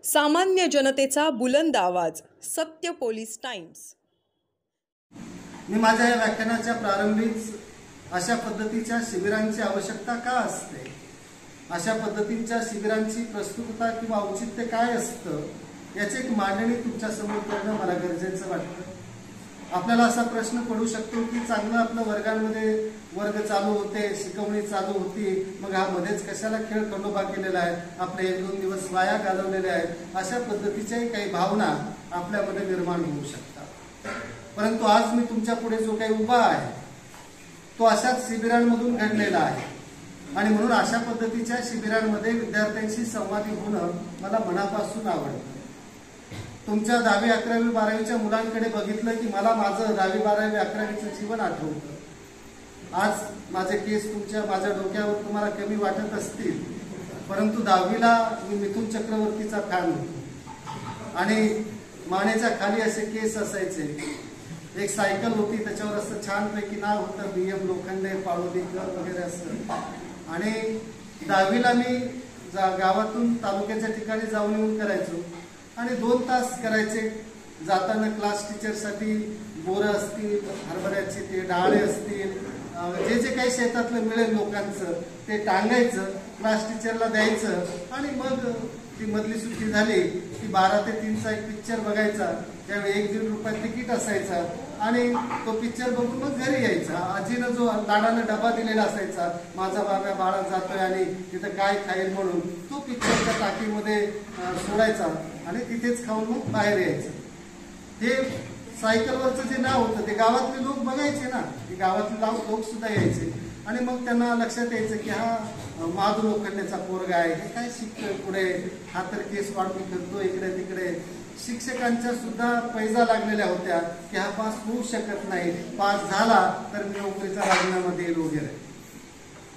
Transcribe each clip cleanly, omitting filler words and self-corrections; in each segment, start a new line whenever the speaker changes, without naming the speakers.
सामान्य जनतेचा बुलंद आवाज. सत्य पोलीस टाइम्स.
मी माझ्या या व्याख्यानाच्या प्रारंभीच अशा पद्धतीच्या शिबिरांची आवश्यकता का असते, अशा पद्धतीच्या शिबिरांची प्रस्तुतता किंवा औचित्य काय असतं याची एक मांडणी तुमच्या समोर करणं मला गरजेचं वाटतं. आपल्याला असा प्रश्न पडू शकतो की चांगलं आपलं वर्गांमध्ये वर्ग चालू होते, शिकवणी चालू होती, मग हा मध्येच कशाला खेळ खंडोबा केलेला आहे, आपले 1-2 दिवस वाया घालवलेले आहेत, अशा पद्धतीच्याही काही भावना आपल्यामध्ये निर्माण होऊ शकतात. परंतु आज मी तुमच्या पुढे जो काही उभा आहे तो अशाच शिबिरांमधून घडलेला आहे आणि म्हणून अशा पद्धतीच्या शिबिरांमध्ये विद्यार्थ्यांशी संवादी होणं मला मनापासून आवडतं. तुमच्या 10वी 11वी 12वीच्या मुलांकडे बघितलं की मला माझं 10वी 12वी 11वीचं जीवन आठवतं. आज माझे केस माझ्या डोक्यावर तुम्हाला कमी वाटत असतील, परंतु 10वीला मी मिथुन चक्रवर्तीचा फॅन होतो आणि मानेच्या खाली असे केस असायचे. एक सायकल होती, त्याच्यावर असं छानपैकी नाव होतं BM लोखंडे पाळोदीकर वगैरे असं. आणि 10वीला मी गावातून तालुक्याच्या ठिकाणी जाऊन येऊन करायचो आणि 2 तास करायचे. जाताना क्लास टीचरसाठी बोरं असतील, हरभऱ्याची ते डाळे असतील, जे काही शेतातलं मिळेल लोकांचं ते टांगायचं, क्लास टीचरला द्यायचं आणि मग ती मधली सुट्टी झाली की 12 ते 3चा एक पिक्चर बघायचा. त्यावेळी 1-1.5 रुपये तिकीट असायचा आणि तो पिक्चर बघून मग घरी यायचा. आजीनं जो लाडानं डबा दिलेला असायचा, माझा बाबा बाळा जातोय आणि तिथं काय खाईल म्हणून, तो पिक्चर त्या टाकीमध्ये सोडायचा आणि तिथेच खाऊन मग बाहेर यायचं. हे सायकलवरचं जे नाव होतं ते गावातले लोक बघायचे ना, ते गावातले लोक सुद्धा यायचे आणि मग त्यांना लक्षात यायचं की हा माधू लोखंडेचा पोरगा आहे, हे काय शिकतोय पुढे, हा तर केस वाढून फिरतो इकडे तिकडे. शिक्षकांच्या सुद्धा पैजा लागलेल्या होत्या की हा पास होऊ शकत नाही, पास झाला तर मी नोकरीचा राजीनामा देईल वगैरे.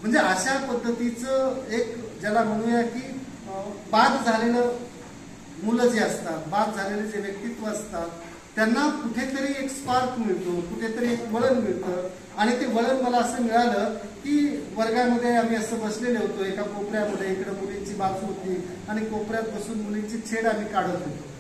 म्हणजे अशा पद्धतीचं एक ज्याला म्हणूया की बाद झालेलं मुलं जे असतात, बाद झालेले जे व्यक्तित्व असतात, त्यांना कुठेतरी एक स्पार्क मिळतो, कुठेतरी एक वळण मिळतं. आणि ते वळण मला असं मिळालं की वर्गामध्ये आम्ही असं बसलेले होतो एका कोपऱ्यामध्ये, इकडे मुलींची बाजू होती आणि कोपऱ्यात बसून मुलींची छेड आम्ही काढत होतो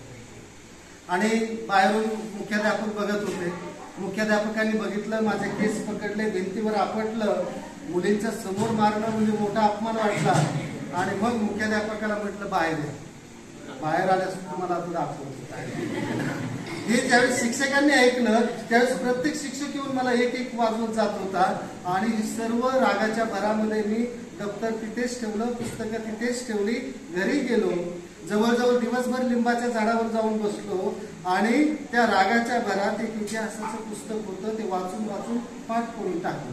आणि बाहेरून मुख्याध्यापक बघत होते. मुख्याध्यापकांनी बघितलं, माझे केस पकडले, भिंतीवर आपटलं. मुलींच्या समोर मारणं म्हणजे मोठा अपमान वाटला आणि मग मुख्याध्यापकाला म्हटलं बाहेर या. बाहेर आल्यास तुम्हाला आता दाखवतो. हे ज्यावेळेस शिक्षकांनी ऐकलं त्यावेळेस प्रत्येक शिक्षक येऊन मला एक वाजवत जात होता आणि सर्व रागाच्या भरामध्ये मी दप्तर तिथेच ठेवलं, पुस्तकं तिथेच ठेवली. घरी गेलो, जवळजवळ दिवसभर लिंबाच्या झाडावर जाऊन बसलो आणि त्या रागाच्या भरात एक इतिहासाचं पुस्तक होतं ते वाचून वाचून पाठ करून टाकलं.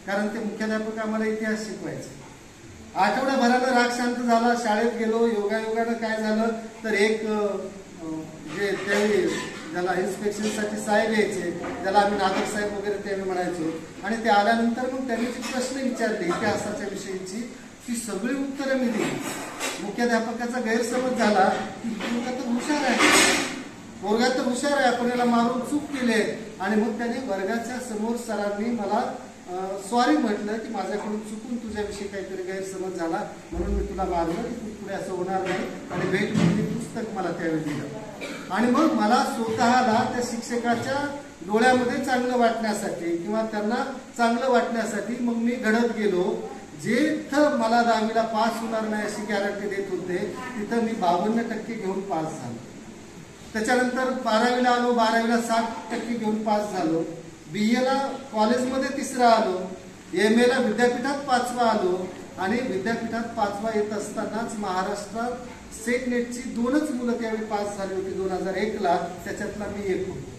कारण ते मुख्याध्यापक आम्हाला इतिहास शिकवायचे. आठवड्याभरानं राग शांत झाला. शाळेत गेलो. योगायोगानं काय झालं तर एक जे त्यावेळी ज्याला इन्स्पेक्शनसाठी साहेब यायचे, ज्याला आम्ही नागरिक साहेब वगैरे त्यावेळी म्हणायचो, आणि ते आल्यानंतर मग त्यांनी जी प्रश्न विचारले इतिहासाच्या विषयीची ती सगळी उत्तरं मी दिली. मुख्याध्यापकाचा गैरसमज झाला की पोरगा तर हुशार आहे, पोरगा तर हुशार आहे, आपण याला मारून चूक केले. आणि मग त्याने वर्गाच्या समोर सरांनी मला सॉरी म्हटलं की माझ्याकडून चुकून तुझ्याविषयी काहीतरी गैरसमज झाला म्हणून मी तुला मारलं, की पुढे असं होणार नाही. आणि भेट म्हणून पुस्तक मला त्यावेळी दिलं आणि मग मला स्वतःला त्या शिक्षकाच्या डोळ्यामध्ये चांगलं वाटण्यासाठी किंवा त्यांना चांगलं वाटण्यासाठी मग मी घडत गेलो. जिथं मला 10वीला पास होणार नाही अशी गॅरंटी देत होते तिथं मी 52% घेऊन पास झालो. त्याच्यानंतर 12वीला आलो, 12वीला 60% घेऊन पास झालो. BAला कॉलेजमध्ये 3रा आलो, MAला विद्यापीठात 5वा आलो आणि विद्यापीठात 5वा येत असतानाच महाराष्ट्रात सेट नेटची 2च मुलं त्यावेळी पास झाली होती 2001ला, त्याच्यातला मी एक होतो.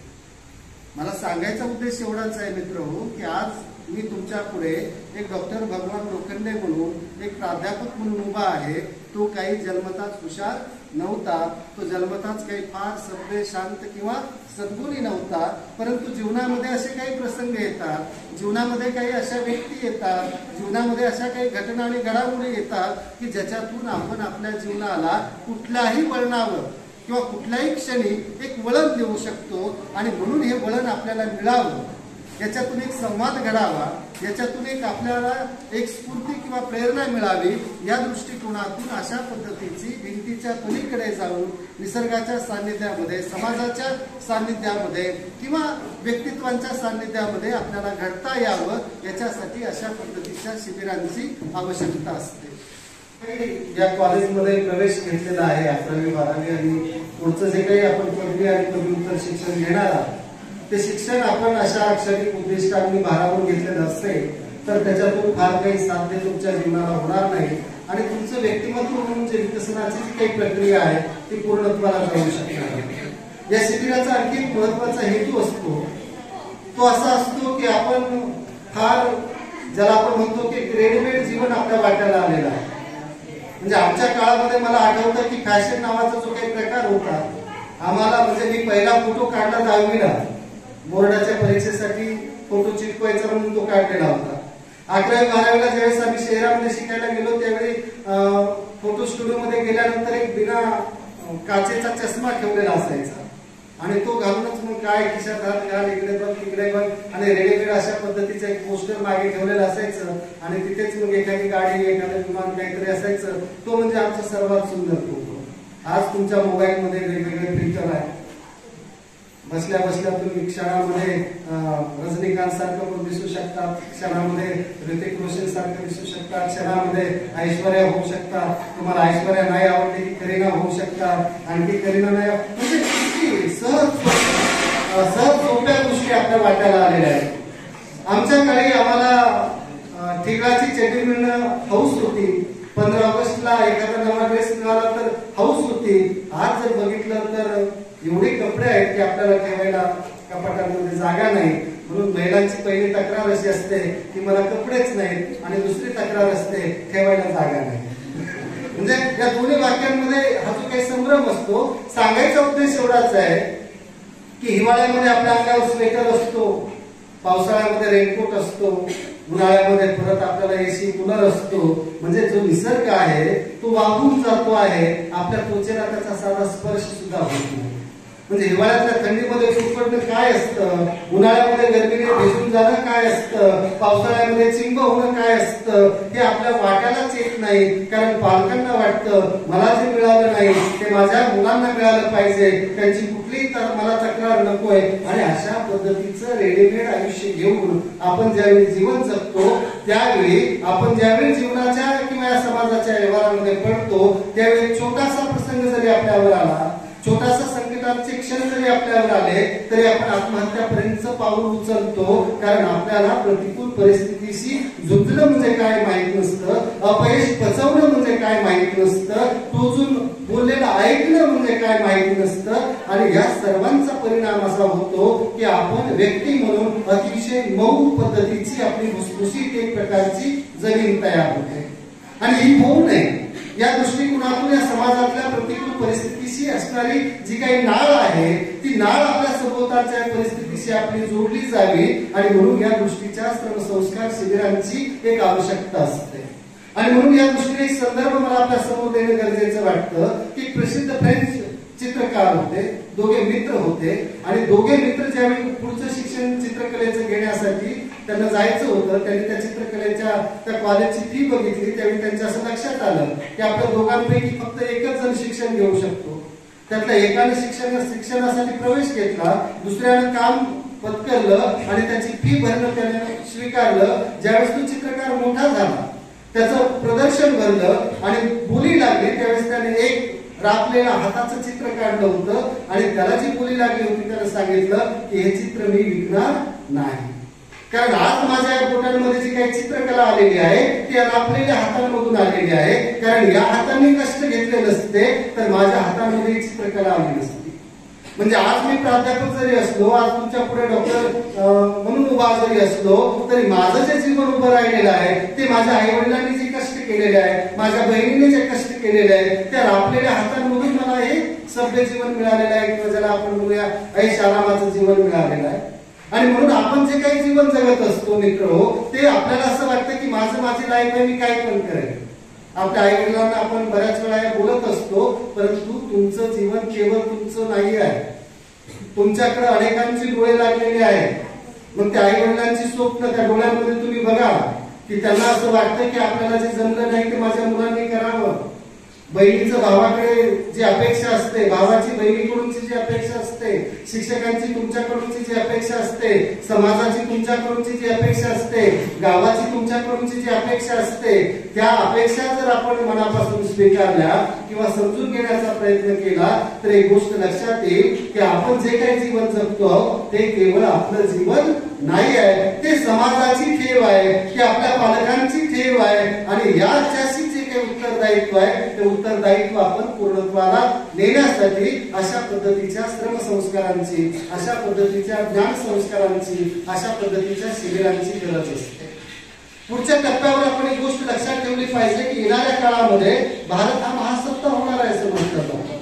मला सांगायचा उद्देश एवढाच आहे मित्रहो की आज मी तुमच्या पुढे एक डॉक्टर भगवान लोखंडे म्हणून एक प्राध्यापक म्हणून उभा आहे. तो काही जन्मताच हुशार नव्हता, तो जन्मताच काही फार सभ्य शांत किंवा सद्गुणी नव्हता. परंतु जीवनामध्ये असे काही प्रसंग येतात, जीवनामध्ये काही अशा व्यक्ती येतात, जीवनामध्ये अशा काही घटना आणि घडामोडी येतात की ज्याच्यातून आपण आपल्या जीवनाला कुठल्याही वळणावर किंवा कुठल्याही क्षणी एक वळण देऊ शकतो. आणि म्हणून हे वळण आपल्याला मिळावं याच्यातून एक संवाद घडावा, याच्यातून एक आपल्याला एक स्फूर्ती किंवा प्रेरणा मिळावी, या दृष्टिकोनातून अशा पद्धतीची भिंतीच्या पलीकडे जाऊन निसर्गाच्या सान्निध्यामध्ये, समाजाच्या सान्निध्यामध्ये किंवा व्यक्तित्वांच्या सान्निध्यामध्ये आपल्याला घडता यावं, याच्यासाठी अशा पद्धतीच्या शिबिरांची आवश्यकता असते. या कॉलेजमध्ये प्रवेश घेतलेला आहे 11वी 12वी आणि पुढचं जे काही आपण पदवी आणि पदव्युत्तर शिक्षण घेणार आहात ते शिक्षण आपण अशा शैक्षणिक उद्दिष्टांनी भारावून घेतलेलं असेल तर त्याच्यातून फार काही साध्य तुमच्या जीवनाला होणार नाही आणि तुमचं व्यक्तिमत्व म्हणून जे विकसनाची जी काही प्रक्रिया आहे ती पूर्णत्वाला जाऊ शकणार नाही. या शिबिराचा आणखी एक महत्वाचा हेतू असतो, तो असा असतो की आपण फार ज्याला आपण म्हणतो की रेडीमेड जीवन आपल्या वाट्याला आलेलं आहे. म्हणजे आमच्या काळामध्ये मला आठवतं की फॅशन नावाचा जो काही प्रकार होता, आम्हाला म्हणजे मी पहिला फोटो काढला 10वीला, बोर्डाच्या परीक्षेसाठी फोटो चिटकवायचा म्हणून तो काढलेला होता. 11वी 12वीला ज्यावेळेस आम्ही शहरामध्ये शिकायला गेलो त्यावेळी फोटो स्टुडिओ मध्ये गेल्यानंतर एक बिना काचेचा चष्मा ठेवलेला असायचा आणि तो घालूनच मग काय खिशात हात घाल, इकडे बघ तिकडे बघ आणि रेडीमेड अशा पद्धतीचं एक पोस्टर मागे ठेवलेलं असायचं आणि तिथेच मग एखादी गाडी एखादं विमान काहीतरी असायचं. तो म्हणजे आमचा सर्वात सुंदर फोटो. आज तुमच्या मोबाईल मध्ये वेगवेगळे फिल्टर आहे. बसल्या बसल्या तुम्ही क्षणामध्ये रजनीकांत सारखं पण दिसू शकता, क्षणामध्ये ऋतिक रोशन सारखं दिसू शकता, क्षणामध्ये ऐश्वर्या होऊ शकता. तुम्हाला ऐश्वर्या नाही आवडली की करीना होऊ शकता, आणखी करीना नाही म्हणजे सहज सोप्या गोष्टी आपल्या वाट्याला आलेल्या आहेत. आमच्या काळी आम्हाला ठिगळाची चड्डी मिळणं हौस होती. 15 ऑगस्टला एखादा नवा ड्रेस मिळाला तर हौस होती. आज जर बघितलं तर एवढे कपडे आहेत की आपल्याला ठेवायला कपाटांमध्ये जागा नाही. म्हणून महिलांची पहिली तक्रार अशी असते की मला कपडेच नाहीत आणि दुसरी तक्रार असते ठेवायला जागा नाही. म्हणजे या दोन्ही वाक्यांमध्ये हा जो काही संभ्रम असतो, सांगायचा उद्देश एवढाच आहे की हिवाळ्यामध्ये आपल्या अंगावर स्वेटर असतो, पावसाळ्यामध्ये रेनकोट असतो, उन्हाळ्यामध्ये परत आपल्याला एसी कूलर असतो. म्हणजे जो निसर्ग आहे तो वाहून जातो आहे, आपल्या त्वचेला त्याचा साधा स्पर्श सुद्धा होत नाही. म्हणजे हिवाळ्यातल्या थंडीमध्ये फुटफुटणं काय असतं, उन्हाळ्यामध्ये गर्मीने भिजून जाणं काय असतं, पावसाळ्यामध्ये चिंब होणं काय असतं, हे आपल्या वाट्यालाच येत नाही. कारण पालकांना वाटतं मला जे मिळालं नाही ते माझ्या मुलांना मिळालं पाहिजे, त्यांची कुठलीही मला तक्रार नकोय. आणि अशा पद्धतीचं रेडीमेड आयुष्य घेऊन आपण ज्यावेळी जीवन जगतो त्यावेळी आपण ज्यावेळी जीवनाच्या किंवा या समाजाच्या व्यवहारामध्ये पडतो त्यावेळी छोटासा प्रसंग जरी आपल्यावर आला, छोटासा संकटाचे क्षण जरी आपल्यावर आले तरी आपण आत्महत्यापर्यंतचं पाऊल उचलतो. कारण आपल्याला प्रतिकूल परिस्थितीशी झुंजणं म्हणजे काय माहित नसतं, अपयश पचवणं म्हणजे काय माहित नसतं, टोचून बोललेलं ऐकणं म्हणजे काय माहित नसतं. आणि या सर्वांचा परिणाम असा होतो की आपण व्यक्ती म्हणून अतिशय मऊ पद्धतीची आपली भुसभुशीत एक प्रकारची जमीन तयार होते. आणि ही होऊ नये या दृष्टिकोनातून या समाजातल्या प्रतिकूल परिस्थितीशी असणारी जी काही नाळ आहे ती नाळ आपल्या सभोवतालच्या परिस्थितीशी आपली जोडली जावी. आणि म्हणून या दृष्टीच्या सर्व संस्कार शिबिरांची एक आवश्यकता असते. आणि म्हणून या दृष्टीने एक संदर्भ मला आपल्या समोर देणं गरजेचं वाटतं की प्रसिद्ध फ्रेंच चित्रकार होते, दोघे मित्र होते आणि दोघे मित्र ज्यावेळी पुढचं शिक्षण चित्रकलेचं घेण्यासाठी त्यांना जायचं होतं, त्यांनी त्या चित्रकलेच्या त्या कॉलेजची फी बघितली. त्यावेळी त्यांच्या असं लक्षात आलं की आपल्या दोघांपैकी फक्त एकच जण शिक्षण घेऊ शकतो. त्यातल्या एकाने शिक्षणासाठी प्रवेश घेतला, दुसऱ्यानं काम पत्करलं आणि त्याची फी भरणं त्याने स्वीकारलं. ज्यावेळेस तो चित्रकार मोठा झाला, त्याचं प्रदर्शन भरलं आणि बोली लागली, त्यावेळेस त्याने एक राखलेलं हाताचं चित्र काढलं होतं आणि त्याला जी बोली लागली होती त्याला सांगितलं की हे चित्र मी विकणार नाही. कारण आज माझ्या बोटांमध्ये जी काही चित्रकला आलेली आहे ती राखलेल्या हातांमधून आलेली आहे. कारण या हातांनी कष्ट घेतले नसते तर माझ्या हातांमध्ये चित्रकला आली नसती. म्हणजे आज मी प्राध्यापक जरी असलो, आज तुमच्या पुढे डॉक्टर म्हणून उभा जरी असलो तरी माझं जे जीवन उभं राहिलेलं आहे ते माझ्या आई वडिलांनी जे कष्ट केलेले आहे, माझ्या बहिणीने जे कष्ट केलेले आहे त्या राखलेल्या हातांमधून मला हे सभ्य जीवन मिळालेलं आहे किंवा ज्याला आपण म्हणूया ऐश आरामाचं जीवन मिळालेलं आहे. आणि म्हणून आपण जे काही जीवन जगत असतो मित्र ते आपल्याला असं वाटतं की माझी लाईफ आहे, मी काय पण करेन. आपल्या आई वडिलांना आपण बऱ्याच वेळा बोलत असतो, परंतु तुमचं जीवन केवळ तुमचं नाही आहे. तुमच्याकडे अनेकांची डोळे लागलेले आहेत. मग त्या आई वडिलांची स्वप्न त्या डोळ्यामध्ये तुम्ही बघा की त्यांना असं वाटतं की आपल्याला जे जमलं नाही ते माझ्या मुलांनी करावं. बहिणीचं भावाकडे जी अपेक्षा असते, भावाची बहिणीकडूनची जी अपेक्षा असते, शिक्षकांची तुमच्याकडूनची जी अपेक्षा असते, समाजाची तुमच्याकडूनची जी अपेक्षा असते, गावाची तुमच्याकडूनची जी अपेक्षा असते, त्या अपेक्षा जर आपण मनापासून स्वीकारल्या किंवा समजून घेण्याचा प्रयत्न केला तर एक गोष्ट लक्षात येईल की आपण जे काही जीवन जगतो ते केवळ आपलं जीवन नाही आहे, ते समाजाची ठेव आहे, की आपल्या पालकांची ठेव आहे. आणि याच्याशी जे काही उत्तरदायित्व आहे ते उत्तरदायित्व आपण पूर्णत्वाला नेण्यासाठी अशा पद्धतीच्या श्रम संस्कारांची, अशा पद्धतीच्या ज्ञान संस्कारांची, अशा पद्धतीच्या शिबिरांची गरज असते. पुढच्या टप्प्यावर आपण एक गोष्ट लक्षात ठेवली पाहिजे की येणाऱ्या काळामध्ये भारत हा महासत्ता होणार आहे असं म्हटलं जातं.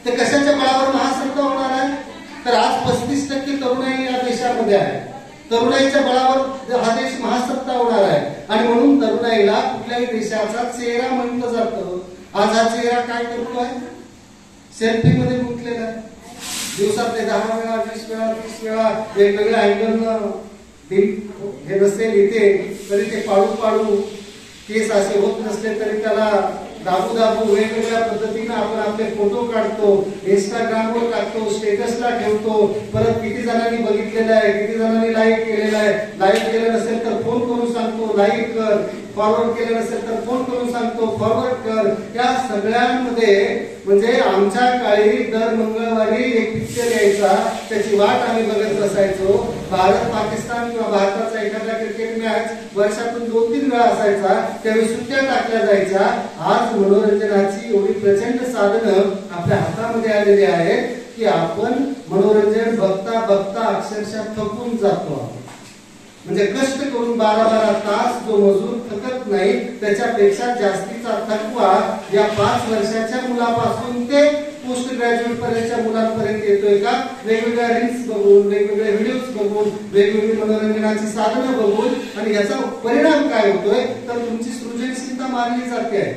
ते कशाच्या बळावर महासत्ता होणार आहे? तर आज 35% तरुणाई या देशामध्ये आहे. तरुणाईच्या बळावर हा देश महासत्ता होणार आहे. आणि म्हणून तरुणाईला कुठल्याही देशाचा चेहरा म्हटलं जातं. आज हा चेहरा काय करतोय? सेल्फी मध्ये गुंतलेला आहे. दिवसातले 10 वेळा 20 वेळा 30 वेळा वेगवेगळ्या अँगलनं हे नसेल इथे तरी ते पाडू केस असे होत नसले तरी त्याला दाबू वेगवेगळ्या पद्धतीने आपण आपले फोटो काढतो, इंस्टाग्रामवर टाकतो, स्टेटसला ठेवतो. परत किती जणांनी बघितलेलं आहे, किती जणांनी लाईक केलेलं आहे, लाईक केलं नसेल तर फोन करून सांगतो लाईक कर, फॉरवर्ड केलं नसेल तर फोन करून सांगतो फॉरवर्ड कर. या सगळ्यांमध्ये म्हणजे आमच्या काळी दर मंगळवारी एक पिक्चर यायचा, त्याची वाट आम्ही बघत बसायचो. भारत पाकिस्तान किंवा भारताचा एखादा क्रिकेट मॅच वर्षातून 2-3 वेळा असायचा, त्यावेळी सुट्ट्या टाकल्या जायच्या. आज मनोरंजनाची एवढी प्रचंड साधनं आपल्या हातामध्ये आलेली आहेत की आपण मनोरंजन बघता बघता अक्षरशः थकून जातो. म्हणजे कष्ट करून 12-12 तास जो मजूर थकत नाही त्याच्यापेक्षा जास्तीचा थकवा या 5 वर्षाच्या मुलापासून ते पोस्ट ग्रॅज्युएट पर्यंतच्या मुलांपर्यंत येतोय का? वेगवेगळ्या रील्स बघून, वेगवेगळे व्हिडिओज बघून, वेगवेगळी मनोरंजनाची साधनं बघून. आणि याचा परिणाम काय होतोय तर तुमची सृजनशीलता मारली जाते आहे,